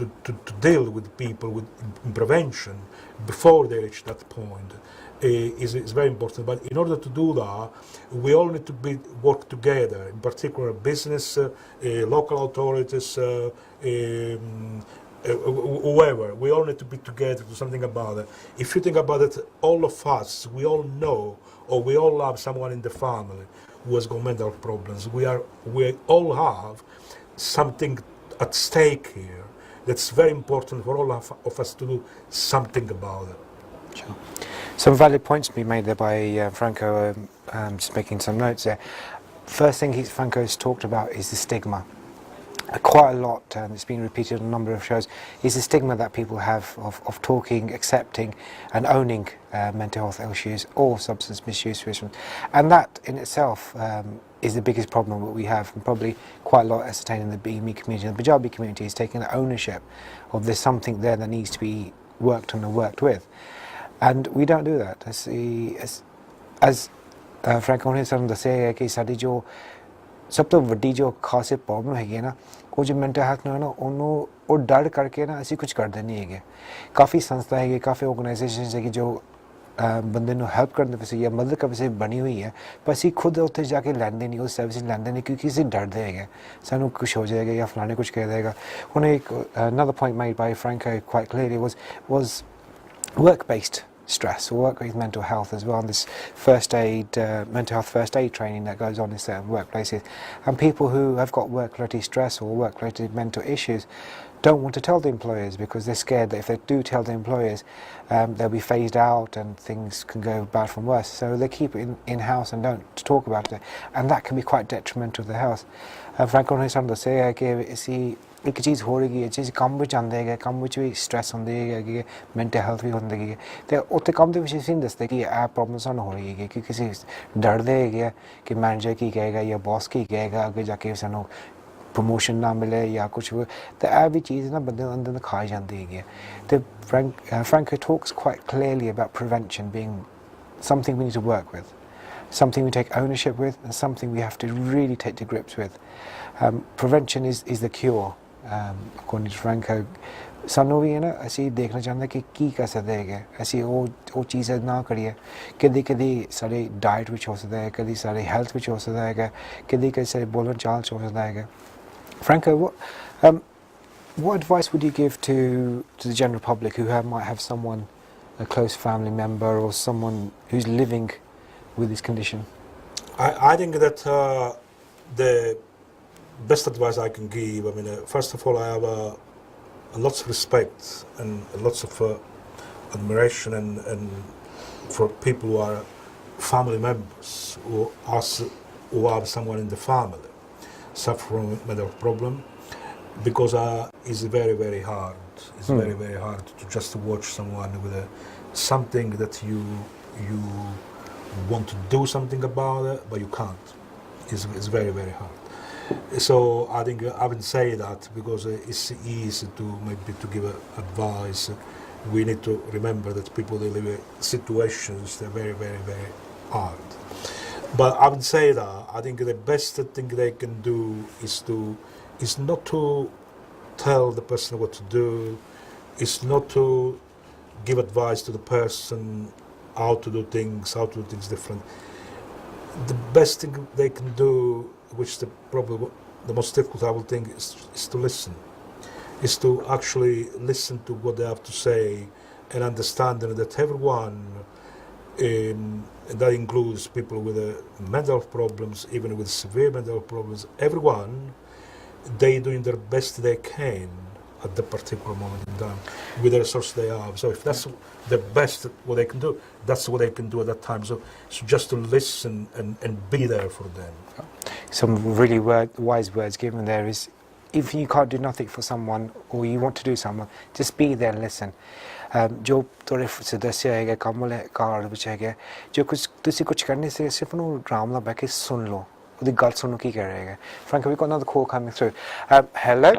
deal with people in prevention before they reach that point is very important. But in order to do that, we all need to work together, in particular business, local authorities, whoever. We all need to be together to do something about it. If you think about it, all of us, we all know, or we all have someone in the family who has got mental problems. We all have something at stake here. That's very important for all of us to do something about it. Sure. Some valid points to be made there by Franco, just making some notes there. First thing Franco's talked about is the stigma. Quite a lot, it's been repeated on a number of shows, is the stigma that people have of talking, accepting and owning mental health issues or substance misuse issues. And that in itself is the biggest problem that we have, and probably quite a lot ascertained in the BME community. The Punjabi community is taking ownership of there's something there that needs to be worked on and worked with. And we don't do that. As Franco ne ਸਾਨੂੰ ਦੱਸਿਆ ਹੈ ਕਿ ਸਾਡੀ ਜੋ ਸਭ ਤੋਂ ਵੱਡੀ ਜੋ ਖਾਸ ਪ੍ਰੋਬਲਮ ਹੈਗੀ ਹੈ ਨਾ, ਉਹ ਜੋ ਮੈਂਟਲ ਹੈਲਥ ਨੂੰ ਹੈ ਨਾ, ਉਹਨੂੰ ਉਹ ਡਰ ਕਰਕੇ ਨਾ ਅਸੀਂ ਕੁਝ ਕਰਦੇ ਨਹੀਂ ਹੈਗੇ। ਕਾਫੀ ਸੰਸਥਾ ਹੈਗੀ, ਕਾਫੀ ਆਰਗੇਨਾਈਜੇਸ਼ਨਸ ਹੈਗੀ ਜੋ ਬੰਦੇ ਨੂੰ ਹੈਲਪ ਕਰਨ ਦੇ ਵਾਸਤੇ ਜਾਂ ਮਦਦ ਕਰਨ ਵਾਸਤੇ ਬਣੀ ਹੋਈ ਹੈ, ਪਰ ਅਸੀਂ ਖੁਦ ਉੱਥੇ ਜਾ ਕੇ ਲੈਂਦੇ ਨਹੀਂ, ਉਹ ਸਰਵਿਸ ਲੈਂਦੇ ਨਹੀਂ ਕਿਉਂਕਿ ਅਸੀਂ ਡਰਦੇ ਹੈਗੇ ਸਾਨੂੰ ਕੁਝ ਹੋ ਜਾਏਗਾ ਜਾਂ ਫਲਾਣੇ ਕੁਝ ਕਹਿ ਦੇਗਾ। ਹੁਣ ਇੱਕ another point made by Franco quite clearly was work-based stress, or work with mental health as well, and this first aid, mental health first aid training that goes on in certain workplaces. And people who have got work-related stress or work-related mental issues don't want to tell the employers because they're scared that if they do tell the employers, they'll be phased out and things can go bad from worse. So they keep it in-house and don't talk about it, and that can be quite detrimental to their health. Franco ne ਸਾਨੂੰ ਦੱਸਿਆ ਹੈ ਕਿ ਅਸੀਂ ਇੱਕ ਚੀਜ਼ ਹੋ ਰਹੀ ਹੈ, ਚੀਜ਼ ਕੰਮ ਵਿੱਚ ਆਉਂਦੇ ਹੈਗੇ, ਕੰਮ ਵਿੱਚ ਵੀ ਸਟ੍ਰੈਸ ਹੁੰਦੀ ਹੈਗੀ, ਮੈਂਟਲ ਹੈਲਥ ਵੀ ਹੁੰਦੀ ਹੈਗੀ, ਅਤੇ ਉੱਥੇ ਕੰਮ ਦੇ ਵਿੱਚ ਅਸੀਂ ਨਹੀਂ ਦੱਸਦੇ ਕਿ ਇਹ ਪ੍ਰੋਬਲਮ ਸਾਨੂੰ ਹੋ ਰਹੀ ਹੈਗੀ ਕਿਉਂਕਿ ਅਸੀਂ ਡਰਦੇ ਹੈਗੇ ਕਿ ਮੈਨੇਜਰ ਕੀ ਕਹੇਗਾ ਜਾਂ ਬੌਸ ਕੀ ਕਹੇਗਾ, ਅੱਗੇ ਜਾ ਕੇ ਸਾਨੂੰ ਪ੍ਰਮੋਸ਼ਨ ਨਾ ਮਿਲੇ ਜਾਂ ਕੁਛ, ਅਤੇ ਇਹ ਵੀ ਚੀਜ਼ ਨਾ ਬੰਦੇ ਦੇ ਅੰਦਰ ਖਾ ਜਾਂਦੀ ਹੈਗੀ ਹੈ। ਅਤੇ Franco talks quite clearly about prevention being something we need to work with, something we take ownership with, and something we have to really take to grips with. Prevention is the cure, according to Franco. ਸਾਨੂੰ ਵੀ ਹੈ ਨਾ, ਅਸੀਂ ਦੇਖਣਾ ਚਾਹੁੰਦੇ ਕਿ ਕੀ ਕਰ ਸਕਦੇ ਹੈਗੇ, ਅਸੀਂ ਉਹ ਚੀਜ਼ਾਂ ਨਾ ਕਰੀਏ। ਕਦੀ ਸਾਡੇ ਡਾਇਟ ਵਿੱਚ ਹੋ ਸਕਦਾ ਹੈ, ਕਦੀ ਸਾਡੇ ਹੈਲਥ ਵਿੱਚ ਹੋ ਸਕਦਾ ਹੈਗਾ, ਕਦੀ ਸਾਡੇ ਬੋਲਣ ਚਾਲ 'ਚ ਹੋ ਸਕਦਾ ਹੈਗਾ। Franco, what advice would you give to the general public who might have someone, a close family member or someone who's living with this condition? I think that the best advice I can give, I mean, first of all, I have lots of respect and lots of admiration and for people who are family members who have someone in the family suffer from a mental problem, because it's very, very hard. It's very, very hard to just watch someone with something that you want to do something about it, but you can't. It's very, very hard. So I think I would say that because it's easy to maybe to give advice. We need to remember that people they live in situations they're very, very, very hard. But I would say that I think the best thing they can do is not to tell the person what to do. It's not to give advice to the person how to do things different. The best thing they can do, which probably the most difficult I would think, is to listen. Is to actually listen to what they have to say and understanding that everyone, and that includes people with mental problems, even with severe mental problems, everyone, they doing their best they can at the particular moment in time with the resources they have. So if that's the best what they can do, that's what they can do at that time. So just to listen and be there for them. Some really wise words given there is, if you can't do nothing for someone or you want to do someone, just be there and listen. जो थोड़े सदस्य है काम वाले car ਵਿੱਚ है जो कुछ ਤੁਸੀਂ कुछ करने से सिर्फ ਉਹਨੂੰ ਆਰਾਮ ਨਾਲ ਬੈ ਕੇ ਸੁਣ ਲਓ ਉਹਦੀ ਗੱਲ ਸੁਣੋ ਕੀ ਕਹਿ ਰਿਹਾ ਹੈ Franco, we got another call coming through. Hello.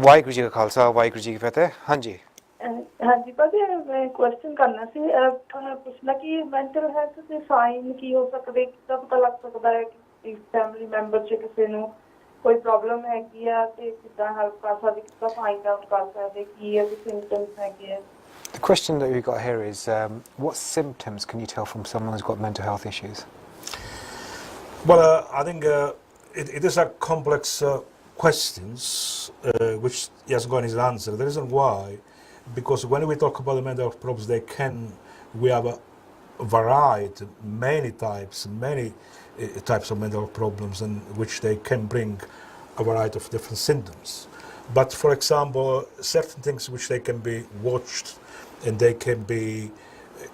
Waheguru ji ਕਾ ਖਾਲਸਾ ਵਾਹਿਗੁਰੂ ਜੀ ਕੀ ਫਤਿਹ ਹਾਂਜੀ ਹਾਂਜੀ ਭਾਜੀ ਮੈਂ ਕੁਐਸਚਨ ਕਰਨਾ ਸੀ ਪੁੱਛਣਾ ਕਿ ਮੈਂਟਲ ਹੈਲਥ ਦੇ ਸਾਈਨ ਕੀ ਹੋ ਸਕਦੇ ਕਿੱਦਾਂ ਪਤਾ ਲੱਗ ਸਕਦਾ ਹੈ ਕਿ ਫੈਮਿਲੀ ਮੈਂਬਰ ਚ ਕਿਸੇ ਨੂੰ ਕੋਈ ਪ੍ਰੋਬਲਮ ਹੈਗੀ ਆ ਤੇ ਕਿੱਦਾਂ ਹੈਲਪ ਕਰ ਸਕਦੇ ਕਿੱਦਾਂ ਫਾਈਂਡ ਆਊਟ ਕਰ ਸਕਦੇ ਕੀ ਇਹਦੇ ਸਿੰਪਟਮਸ ਹੈਗੇ ਆ The question that we've got here is what symptoms can you tell from someone who's got mental health issues? Well, I think it is a complex questions which he has got his answer. The reason why, because when we talk about the mental health problems, we have a variety, many types of mental health problems, and which they can bring a variety of different symptoms. But for example, certain things which they can be watched, and they can be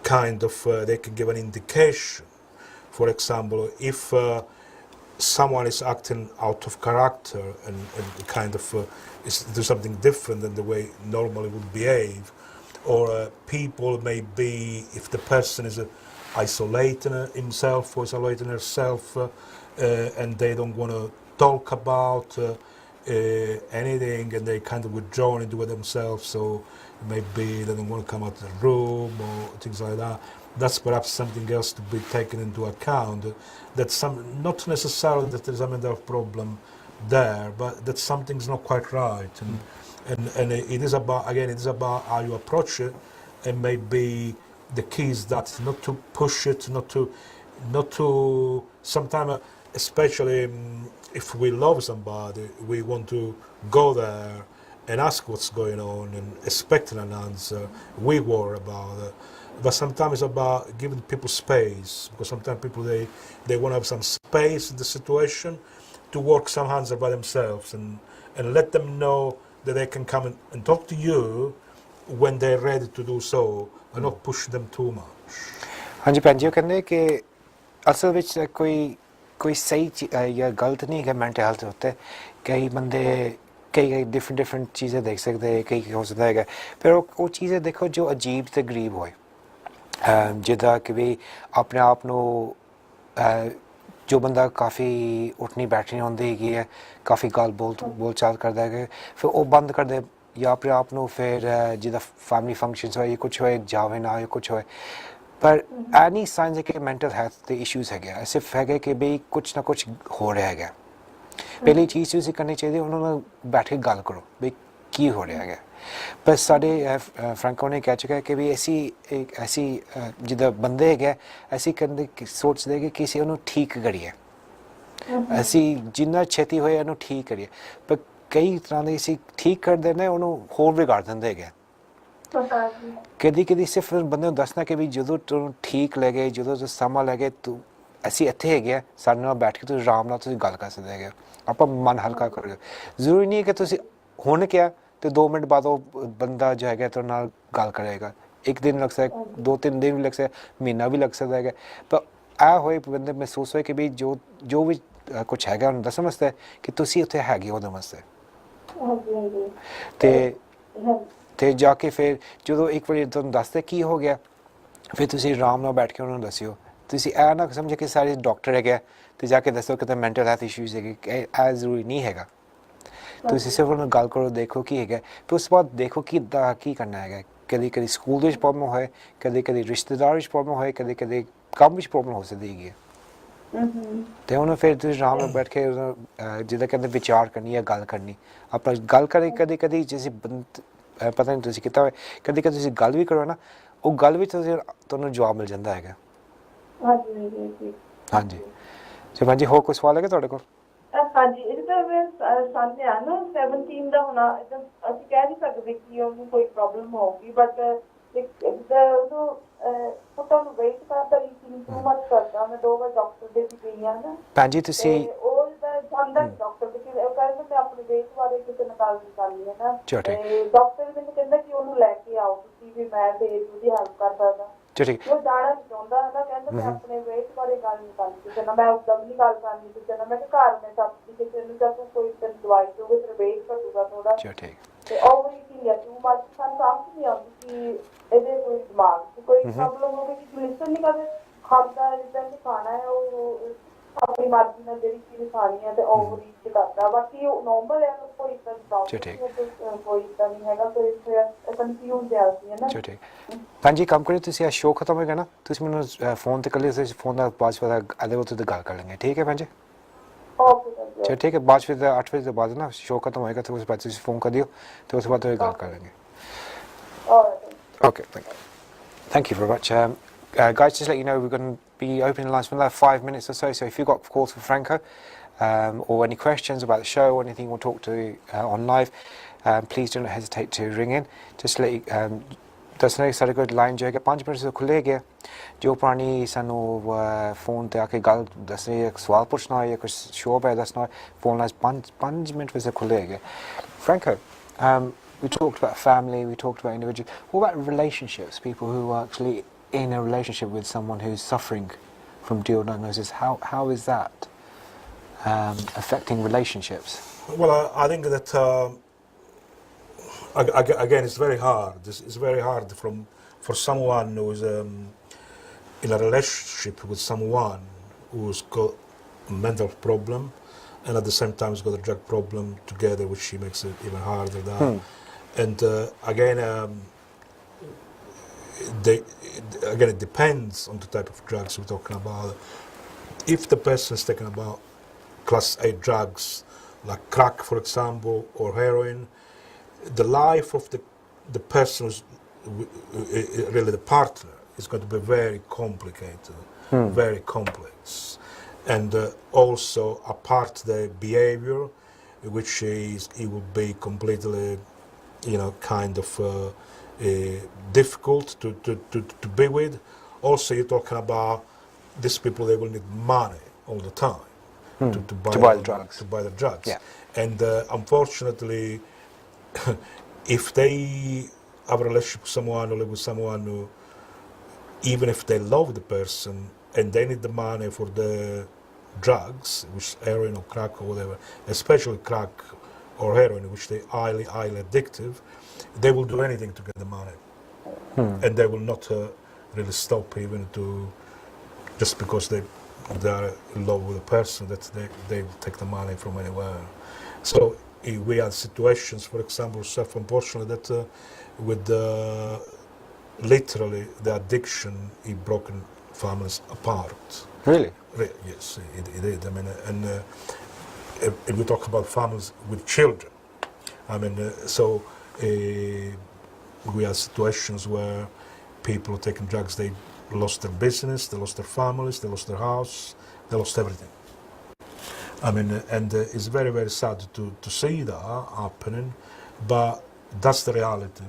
they can give an indication. For example, if someone is acting out of character and do something different than the way normally would behave, or people may be, if the person is isolating himself or isolating herself, and they don't want to talk about anything, and they kind of withdraw into it themselves, so maybe they don't want to come out of the room or things like that. That's perhaps something else to be taken into account. That not necessarily that there's a mental health problem there, but that something's not quite right, and it is about how you approach it, and maybe the key is that not to push it, not to sometimes, especially if we love somebody, we want to go there and ask what's going on and expecting an answer. We worry about it. But sometimes it's about giving people space, because sometimes people they want to have some space in the situation to work some answer by themselves, and let them know that they can come and talk to you when they're ready to do so, and not push them too much. ਹਾਂਜੀ ਭੈਣ ਜੀ ਉਹ ਕਹਿੰਦੇ ਕਿ ਅਸਲ ਵਿੱਚ ਕੋਈ ਸਹੀ ਜਾਂ ਗਲਤ ਨਹੀਂ ਹੈ ਮੈਂਟਲ ਹੈਲਥ ਉੱਤੇ ਕਈ ਬੰਦੇ ਕਈ ਡਿਫਰੈਂਟ ਚੀਜ਼ਾਂ ਦੇਖ ਸਕਦੇ ਕਈ ਹੋ ਸਕਦਾ ਹੈਗਾ ਪਰ ਉਹ ਚੀਜ਼ਾਂ ਦੇਖੋ ਜੋ ਅਜੀਬ ਤੇ ਗਰੀਬ ਹੋਏ ਜਿੱਦਾਂ ਕਿ ਵੀ ਆਪਣੇ ਆਪ ਨੂੰ ਜੋ ਬੰਦਾ ਕਾਫੀ ਉੱਠਣੀ ਬੈਠਣੀ ਹੁੰਦੀ ਹੈਗੀ ਹੈ ਕਾਫੀ ਗੱਲ ਬੋਲ ਚਾਲ ਕਰਦਾ ਹੈਗਾ ਫਿਰ ਉਹ ਬੰਦ ਕਰ ਦੇ ਜਾਂ ਆਪਣੇ ਆਪ ਨੂੰ ਫਿਰ ਜਿੱਦਾਂ ਫੈਮਿਲੀ ਫੰਕਸ਼ਨਸ ਹੋਏ ਕੁਛ ਹੋਏ ਜਾਵੇ ਨਾ ਹੋਏ ਕੁਛ ਹੋਏ ਪਰ ਇਹ ਨਹੀਂ ਸਮਝਦੇ ਕਿ ਮੈਂਟਲ ਹੈਲਥ ਦੇ ਇਸ਼ੂਜ਼ ਹੈਗੇ ਸਿਰਫ ਹੈਗੇ ਕਿ ਵੀ ਕੁਛ ਨਾ ਕੁਛ ਹੋ ਰਿਹਾ ਹੈਗਾ ਪਹਿਲੀ ਚੀਜ਼ ਤੁਸੀਂ ਕਰਨੀ ਚਾਹੀਦੀ ਉਹਨਾਂ ਨਾਲ ਬੈਠ ਕੇ ਗੱਲ ਕਰੋ ਵੀ ਕੀ ਹੋ ਰਿਹਾ ਹੈਗਾ ਪਰ ਸਾਡੇ ਫ੍ਰੈਂਕੋ ਨੇ ਕਹਿ ਚੁੱਕਾ ਕਿ ਵੀ ਐਸੀ ਜਿੱਦਾਂ ਬੰਦੇ ਹੈਗੇ ਅਸੀਂ ਕਰਦੇ ਸੋਚਦੇ ਕਿ ਕਿਸੇ ਉਹਨੂੰ ਠੀਕ ਕਰੀਏ ਅਸੀਂ ਜਿੰਨਾ ਛੇਤੀ ਹੋਏ ਇਹਨੂੰ ਠੀਕ ਕਰੀਏ ਪਰ ਕਈ ਤਰ੍ਹਾਂ ਦੇ ਅਸੀਂ ਠੀਕ ਕਰਦੇ ਨੇ ਉਹਨੂੰ ਹੋਰ ਵਿਗਾੜ ਦਿੰਦੇ ਹੈਗੇ ਕਦੀ ਸਿਰਫ ਬੰਦੇ ਨੂੰ ਦੱਸਣਾ ਕਿ ਵੀ ਜਦੋਂ ਤੁਹਾਨੂੰ ਠੀਕ ਲੱਗੇ ਜਦੋਂ ਸਮਾਂ ਲੱਗੇ ਤੂੰ ਅਸੀਂ ਇੱਥੇ ਹੈਗੇ ਸਾਡੇ ਨਾਲ ਬੈਠ ਕੇ ਤੁਸੀਂ ਆਰਾਮ ਨਾਲ ਤੁਸੀਂ ਗੱਲ ਕਰ ਸਕਦੇ ਹੈਗੇ ਆਪਾਂ ਮਨ ਹਲਕਾ ਕਰੋ ਜ਼ਰੂਰੀ ਨਹੀਂ ਹੈ ਕਿ ਤੁਸੀਂ ਹੁਣ ਕਿਹਾ ਤੇ 2 ਮਿੰਟ ਬਾਅਦ ਉਹ ਬੰਦਾ ਜੋ ਹੈਗਾ ਤੁਹਾਡੇ ਨਾਲ ਗੱਲ ਕਰੇਗਾ ਇੱਕ ਦਿਨ ਲੱਗ ਸਕਦਾ 2-3 ਦਿਨ ਵੀ ਲੱਗ ਸਕਦਾ ਮਹੀਨਾ ਵੀ ਲੱਗ ਸਕਦਾ ਹੈਗਾ ਪਰ ਇਹ ਹੋਏ ਬੰਦੇ ਮਹਿਸੂਸ ਹੋਏ ਕਿ ਵੀ ਜੋ ਵੀ ਕੁਛ ਹੈਗਾ ਉਹਨੂੰ ਦੱਸਣ ਵਾਸਤੇ ਕਿ ਤੁਸੀਂ ਉੱਥੇ ਹੈਗੇ ਉਹਦੇ ਵਾਸਤੇ ਤੇ ਜਾ ਕੇ ਫਿਰ ਜਦੋਂ ਇੱਕ ਵਾਰੀ ਤੁਹਾਨੂੰ ਦੱਸਦੇ ਕੀ ਹੋ ਗਿਆ ਫਿਰ ਤੁਸੀਂ ਆਰਾਮ ਨਾਲ ਬੈਠ ਕੇ ਉਹਨਾਂ ਨੂੰ ਦੱਸਿਓ ਤੁਸੀਂ ਇਹ ਨਾ ਸਮਝੇ ਕਿ ਸਾਰੇ ਡਾਕਟਰ ਹੈਗੇ ਤੇ ਜਾ ਕੇ ਦੱਸੋ ਕਿ ਤਾਂ ਮੈਂਟਲ ਹੈਲਥ ਇਸ਼ੂਜ਼ ਹੈਗੇ ਇਹ ਜ਼ਰੂਰੀ ਨਹੀਂ ਹੈਗਾ ਤੁਸੀਂ ਸਿਰਫ ਉਹਨਾਂ ਨਾਲ ਗੱਲ ਕਰੋ ਦੇਖੋ ਕੀ ਹੈਗਾ ਫਿਰ ਉਸ ਤੋਂ ਬਾਅਦ ਦੇਖੋ ਕੀ ਕਰਨਾ ਹੈਗਾ ਕਦੀ ਸਕੂਲ ਦੇ ਵਿੱਚ ਪ੍ਰੋਬਲਮ ਹੋਏ ਕਦੀ ਰਿਸ਼ਤੇਦਾਰ ਵਿੱਚ ਪ੍ਰੋਬਲਮ ਹੋਏ ਕਦੀ ਕੰਮ ਵਿੱਚ ਪ੍ਰੋਬਲਮ ਹੋ ਸਕਦੀ ਹੈਗੀ ਤੇ ਉਹਨੂੰ ਫਿਰ ਤੁਸੀਂ ਆਰਾਮ ਨਾਲ ਬੈਠ ਕੇ ਜਿਹਦਾ ਕਹਿੰਦੇ ਵਿਚਾਰ ਕਰਨੀ ਹੈ ਗੱਲ ਕਰਨੀ ਆਪਾਂ ਗੱਲ ਕਰੀ ਕਦੀ ਕਦੀ ਜਿਸ ਪਤਾ ਨਹੀਂ ਤੁਸੀਂ ਕੀਤਾ ਹੋਵੇ ਕਦੀ ਕਦੀ ਤੁਸੀਂ ਗੱਲ ਵੀ ਕਰੋ ਨਾ ਉਹ ਗੱਲ ਵਿੱਚ ਤੁਹਾਨੂੰ ਜਵਾਬ ਮਿਲ ਜਾਂਦਾ ਹੈਗਾ ਹਾਂਜੀ ਜੀ ਹਾਂਜੀ ਤੇ ਹਾਂਜੀ ਹੋਰ ਕੋਈ ਸਵਾਲ ਹੈਗਾ ਤੁਹਾਡੇ ਕੋਲ ਹਾਂਜੀ ਇਹ ਤਾਂ ਸਾਹਮਣੇ ਆ ਨਾ 17 ਦਾ ਹੋਣਾ ਅਸੀਂ ਕਹਿ ਨਹੀਂ ਸਕਦੇ ਕਿ ਉਹਨੂੰ ਕੋਈ ਪ੍ਰੋਬਲਮ ਹੋਊਗੀ ਬਟ ਉਹਨੂੰ ਤੁਹਾਨੂੰ ਵੇਟ ਕਰਦਾ ਈਟਿੰਗ ਟੂ ਮਚ ਕਰਦਾ ਮੈਂ 2 ਵਾਰ ਡਾਕਟਰ ਦੇ ਵੀ ਗਈ ਆ ਨਾ ਭੈਣ ਜੀ ਤੁਸੀਂ ਉਹ ਜਾਂਦਾ ਡਾਕਟਰ ਦੇ ਉਹ ਕਹਿੰਦੇ ਮੈਂ ਆਪਣੇ ਵੇਟ ਬਾਰੇ ਕਿਸੇ ਨਾਲ ਗੱਲ ਨਹੀਂ ਕਰਨੀ ਹੈ ਨਾ ਤੇ ਡਾਕਟਰ ਮੈਨੂੰ ਕਹਿੰਦਾ ਕਿ ਉਹਨੂੰ ਲੈ ਕੇ ਆਓ ਤੁਸੀਂ ਵੀ ਮੈਂ ਤੇ ਉਹਦੀ ਹੈਲਪ ਕਰ ਸਕਦਾ ਉਹ ਜਾਣਾ ਨਹੀਂ ਚਾਹੁੰਦਾ ਹੈ ਨਾ ਕਹਿੰਦਾ ਮੈਂ ਆਪਣੇ ਵੇਟ ਬਾਰੇ ਗੱਲ ਨਹੀਂ ਕਰਨੀ ਕਿਸੇ ਨਾਲ ਮੈਂ ਉਦਮ ਨਹੀਂ ਗੱਲ ਕਰਨੀ ਕਿਸੇ ਨਾਲ ਮੈਂ ਕਿਹਾ ਘਰ ਮੈਂ ਸਭ ਕਿਸੇ ਨੂੰ ਜਦ ਕੋਈ ਤੈਨੂੰ ਦਵਾਈ ਦੋਗੇ ਫਿਰ ਵੇਟ ਘਟੂਗਾ ਥੋੜਾ ਤੇ ਉਹ ਵੀ ਕੀ ਹੈ ਤੂੰ ਮੱਝ ਸਾਨੂੰ ਸਮਝ ਨਹੀਂ ਆਉਂਦੀ ਕਿ ਇਹਦੇ ਕੋਈ ਦਿਮਾਗ 'ਚ ਕੋਈ ਪ੍ਰੋਬਲਮ ਹੋਵੇ ਕਿ ਲਿਸਨ ਨਹੀਂ ਕਰਦੇ ਖਾਂਦਾ ਜਿੱਦਾਂ ਕਿ ਖਾਣਾ ਹੈ ਉਹ ਆਪਣੀ ਮਰਜ਼ੀ ਨਾਲ ਜਿਹੜੀ ਚੀਜ਼ ਖਾਣੀ ਹੈ ਤੇ ਓਵਰ ਈਟ ਕਰਦਾ ਬਾਕੀ ਉਹ ਨੋਰਮਲ ਹੈ ਕੋਈ ਇਦਾਂ ਪ੍ਰੋਬਲਮ ਕੋਈ ਇਦਾਂ ਨਹੀਂ ਹੈਗਾ ਕੋਈ ਕਨਫਿਊਜ਼ ਹੈ ਅਸੀਂ ਹੈ ਨਾ ਹਾਂਜੀ ਕੰਮ ਕਰਿਓ ਤੁਸੀਂ ਸ਼ੋਅ ਖਤਮ ਹੋਏਗਾ ਨਾ ਤੁਸੀਂ ਮੈਨੂੰ ਫੋਨ ਤੇ ਕਰ ਲਿਓ ਤੁਸੀਂ ਫੋਨ ਦਾ ਬਾਅਦ ਪਤਾ ਅਦੇ ਉਹ ਤੇ ਗੱਲ ਕਰ ਲੈਂਗੇ ਠੀਕ ਹੈ ਭੈਣ ਜੀ चलो ठीक है बाद फिर 8 बजे के बाद ना शो खत्म होएगा तो उस बाद फोन कर दियो तो उस बाद गल कर लेंगे okay thank you very much guys just let you know we're going to be opening lines for another 5 minutes or so if you've got calls for Franco or any questions about the show or anything you want to talk to on live please do not hesitate to ring in just let you ਦੱਸਣਾ ਕਿ ਸਾਡੇ ਕੋਲ line ਜੋ ਹੈ 5 minute ਤੋਂ ਖੁੱਲ੍ਹੇ ਗਿਆ ਜੋ ਪੁਰਾਣੀ ਸਾਨੂੰ ਫੋਨ ਤੇ ਆ ਕੇ ਗੱਲ ਦੱਸਣੀ ਇੱਕ ਸਵਾਲ ਪੁੱਛਣਾ ਹੋਏ ਜਾਂ ਕੁਛ ਸ਼ੋਅ ਹੈ ਦੱਸਣਾ ਫੋਨ ਲਾਈਨ 5 ਮਿੰਟ ਵਿੱਚ ਖੁੱਲ੍ਹੇ ਹੈਗੇ Franco we talked about family we talked about individual what about relationships people who are actually in a relationship with someone who's suffering from dual diagnosis how is that affecting relationships well I think that again, it's very hard. It's very hard for someone who is in a relationship with someone who's got a mental problem and at the same time has got a drug problem together, which makes it even harder. And again, it depends on the type of drugs we're talking about. If the person is taking about class A drugs, like crack, for example, or heroin, the life of the person who's really the partner is going to be very complicated, very complex, and also apart the behavior, which it will be completely, kind of difficult to be with. Also, you're talking about these people; they will need money all the time to buy the drugs. Yeah. And unfortunately. If they have a relationship with someone or live with someone who, even if they love the person and they need the money for the drugs, which is heroin or crack or whatever, especially crack or heroin, which they highly addictive, they will do anything to get the money, and they will not really stop even to just because they are in love with a person that they will take the money from anywhere. So. We had situations, for example, unfortunately, that with literally the addiction, it broken families apart. Really? Yes, it did. I mean, and if we talk about families with children, I mean, we had situations where people taking drugs, they lost their business, they lost their families, they lost their house, they lost everything. I mean, and it's very, very sad to see that happening, but that's the reality.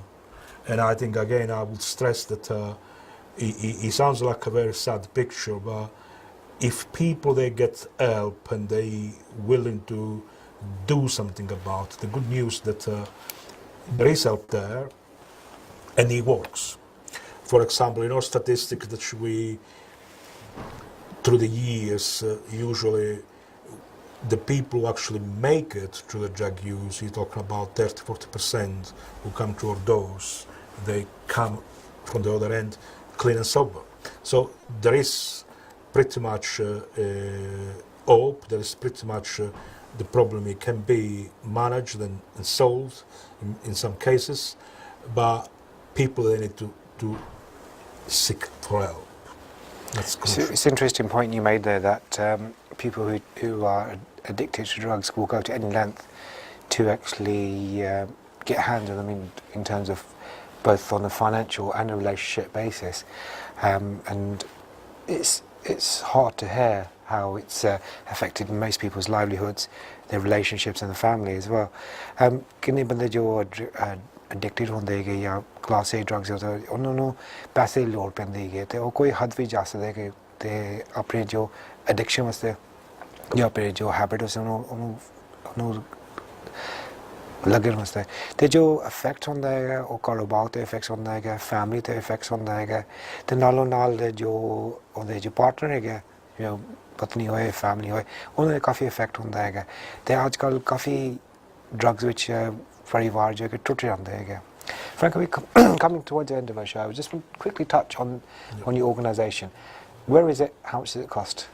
And I think, again, I would stress that it sounds like a very sad picture, but if people, they get help and they willing to do something about it, the good news that there is help there, and it works. For example, in our statistics that we, through the years, usually, the people who actually make it through the drug use, you're talking about 30-40% who come to our doors, they come from the other end clean and sober. So there is pretty much hope, there is pretty much the problem, it can be managed and solved in some cases, but people, they need to seek for help. That's So crucial. it's an interesting point you made there that people who are addicted to drugs will go to any length to actually get a hand on them in terms of both on a financial and a relationship basis. And it's hard to hear how it's affected most people's livelihoods, their relationships and the family as well. किन्ने बंदे जो addicted होंदे हैं या class A drugs होते हैं उन्होंने पैसे लोड पैंदे हैं ते वो कोई हद भी जा सकते हैं कि ते अपने जो addiction वास्ते या अपने जो habit वास्ते उन्होंने लगे वास्ते ते जो effect होंदा है वो कारोबार ते effects होंदा है family ते effects होंदा है ते नालों नाल जो उनके जो partner है जो पत्नी होए family होए उन्हें काफ़ी effect होंदा है ते आजकल काफ़ी drugs which परिवार जो कि टूट जाते हैं. Franco, coming towards the end of our show, I would just quickly touch on your organisation. Where is it? How much does it cost?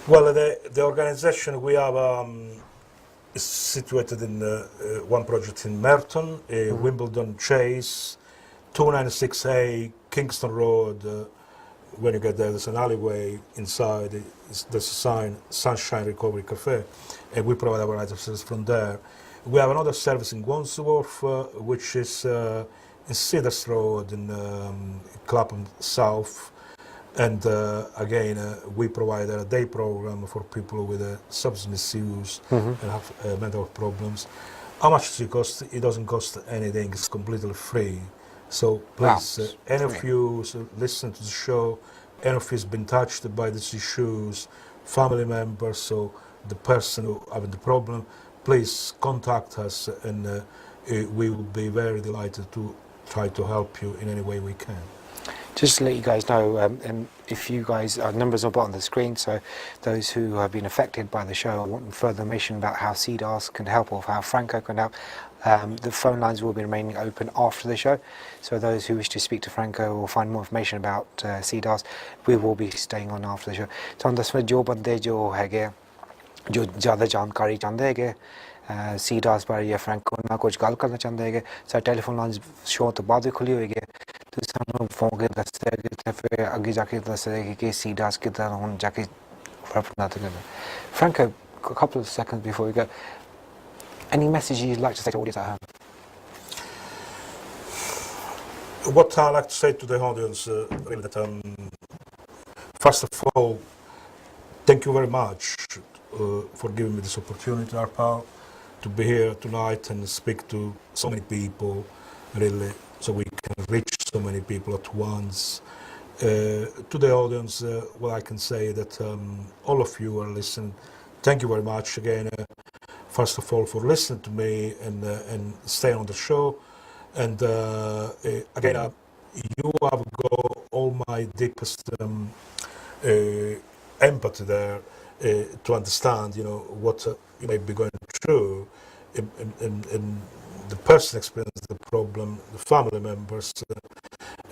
Well, the organisation we have is situated in one project in Merton, Wimbledon Chase, 296A, Kingston Road. When you get there, there's an alleyway inside. There's a sign, Sunshine Recovery Cafe, and we provide our items service from there. We have another service in Wandsworth, which is in CDARS Road in Clapham South. And again, we provide a day program for people with substance misuse and have mental health problems. How much does it cost? It doesn't cost anything. It's completely free. So please, any of you listen to the show, any of you has been touched by these issues, family members, so the person who having the problem, please contact us, and we will be very delighted to try to help you in any way we can. Just to let you guys know, and if you guys, our numbers are on the screen, so those who have been affected by the show want further information about how CDARS can help or how Franco can help, the phone lines will be remaining open after the show. So those who wish to speak to Franco or find more information about CDARS, we will be staying on after the show. So दसवें जो बंदे जो हैगे जो ज़्यादा जानकारी चाहते हैं कि CDARS बारे या फ्रैंको ना कुछ गल करना चाहते हैं कि सारे टेलीफोन लाइन्स शो तो बाद में खुली हुई है तो सानू फोन के दसते हैं कि फिर आगे जाके दसते हैं कि CDARS कितना हम जाके अपनाते हैं. Franco, a couple of seconds before we go, any message you'd like to say to the audience at home? What I like to say to the audience, really, that first of all, thank you very much for giving me this opportunity, Harpal, to be here tonight and speak to so many people, really, so we can reach so many people at once. To the audience, what I can say that all of you are listening. Thank you very much again, first of all, for listening to me and staying on the show. And again, you have got all my deepest empathy there to understand, what you may be going through, and the person experiencing the problem, the family members,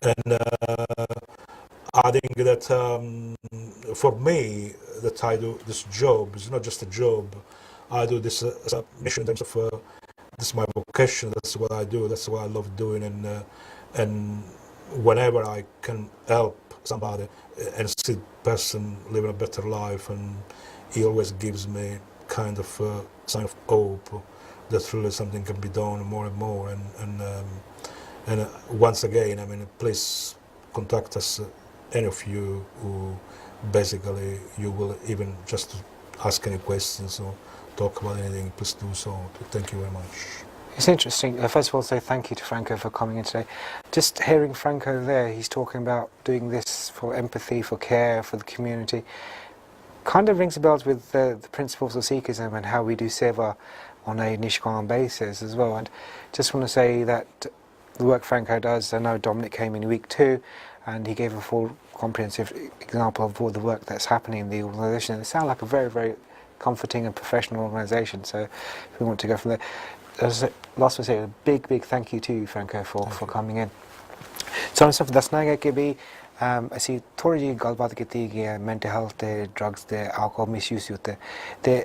and I think that for me, that I do this job is not just a job. I do this as a mission in terms of this is my vocation. That's what I do. That's what I love doing, and whenever I can help somebody and see the person living a better life, and he always gives me kind of a sign of hope that really something can be done more and more. And once again, I mean, please contact us, any of you who basically you will even just ask any questions or talk about anything, please do so. Thank you very much. It's interesting. First of all, say thank you to Franco for coming in today. Just hearing Franco there, he's talking about doing this for empathy, for care, for the community. Kind of rings bells with the principles of Sikhism and how we do seva on a Nishkan basis as well. And just want to say that the work Franco does, I know Dominic came in week 2 and he gave a full comprehensive example of all the work that's happening in the organisation. And it sounds like a very, very comforting and professional organisation. So if we want to go from there. Last one, say a big thank you to you, Franco, for coming in. So I'm stuff ਦੱਸਣਾ ਹੈ ਕਿ ਵੀ ਅਸੀਂ ਥੋੜੀ ਜਿਹੀ ਗੱਲਬਾਤ ਕੀਤੀ ਕਿ mental health ਤੇ drugs ਤੇ alcohol misuse ਉੱਤੇ ਤੇ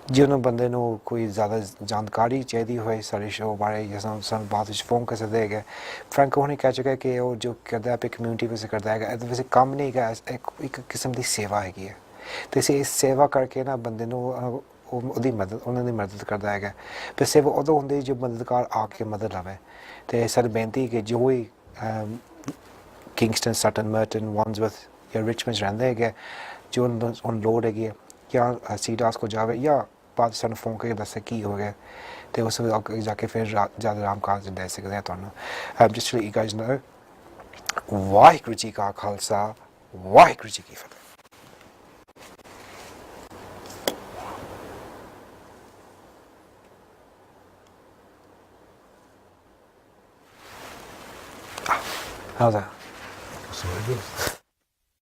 ਜੇ ਉਹਨਾਂ ਬੰਦੇ ਨੂੰ ਕੋਈ ਜ਼ਿਆਦਾ ਜਾਣਕਾਰੀ ਚਾਹੀਦੀ ਹੋਏ ਸਾਡੇ ਸ਼ੋਅ ਬਾਰੇ ਜਾਂ ਸਾਨੂੰ ਬਾਅਦ ਵਿੱਚ ਫੋਨ ਕਰ ਸਕਦੇ ਹੈਗੇ ਫਰੈਂਕੋ ਹੁਣੇ ਕਹਿ ਚੁੱਕਾ ਕਿ ਉਹ ਜੋ ਕਰਦਾ ਆਪਣੀ ਕਮਿਊਨਿਟੀ ਵਿੱਚ ਕਰਦਾ ਹੈਗਾ ਇਹਦੇ ਵਿੱਚ ਕੰਮ ਨਹੀਂ ਹੈਗਾ ਇੱਕ ਕਿਸਮ ਦੀ ਸੇਵਾ ਹੈਗੀ ਹੈ ਅਤੇ ਅਸੀਂ ਇਸ ਸੇਵਾ ਕਰਕੇ ਨਾ ਬੰਦੇ ਨੂੰ ਉਹਨਾਂ ਦੀ ਮਦਦ ਕਰਦਾ ਹੈਗਾ ਪਰ ਸੇਵਾ ਉਦੋਂ ਹੁੰਦੀ ਜੋ ਮਦਦਗਾਰ ਆ ਕੇ ਮਦਦ ਲਵੇ ਅਤੇ ਸਰ ਬੇਨਤੀ ਕਿ ਜੋ ਵੀ ਕਿੰਗਸਟਨ ਸਟਨ ਮਰਟਨ ਵਾਂਸਵਰਥ ਜਾਂ ਰਿਚਮੰਡ ਰਹਿੰਦੇ ਹੈਗੇ ਜੋ ਹੁਣ ਲੋੜ ਹੈਗੀ ਹੈ ਜਾਂ CDARS ਕੋ ਜਾਵੇ ਜਾਂ ਬਾਅਦ ਸਾਨੂੰ ਫੋਨ ਕਰਕੇ ਦੱਸੇ ਕੀ ਹੋ ਗਿਆ ਅਤੇ ਉਸ ਵੇਲੇ ਅੱਗੇ ਜਾ ਕੇ ਫਿਰ ਜ਼ਿਆਦਾ ਆਰਾਮ ਕਾਰਜ ਦੇ ਸਕਦੇ ਹਾਂ ਤੁਹਾਨੂੰ ਜਸਟ ਯੂ ਗਾਇਜ਼ ਨੋ ਵਾਹਿਗੁਰੂ ਜੀ ਕਾ ਖਾਲਸਾ ਵਾਹਿਗੁਰੂ ਜੀ ਕੀ ਫਤਿਹ How's that? That's very good.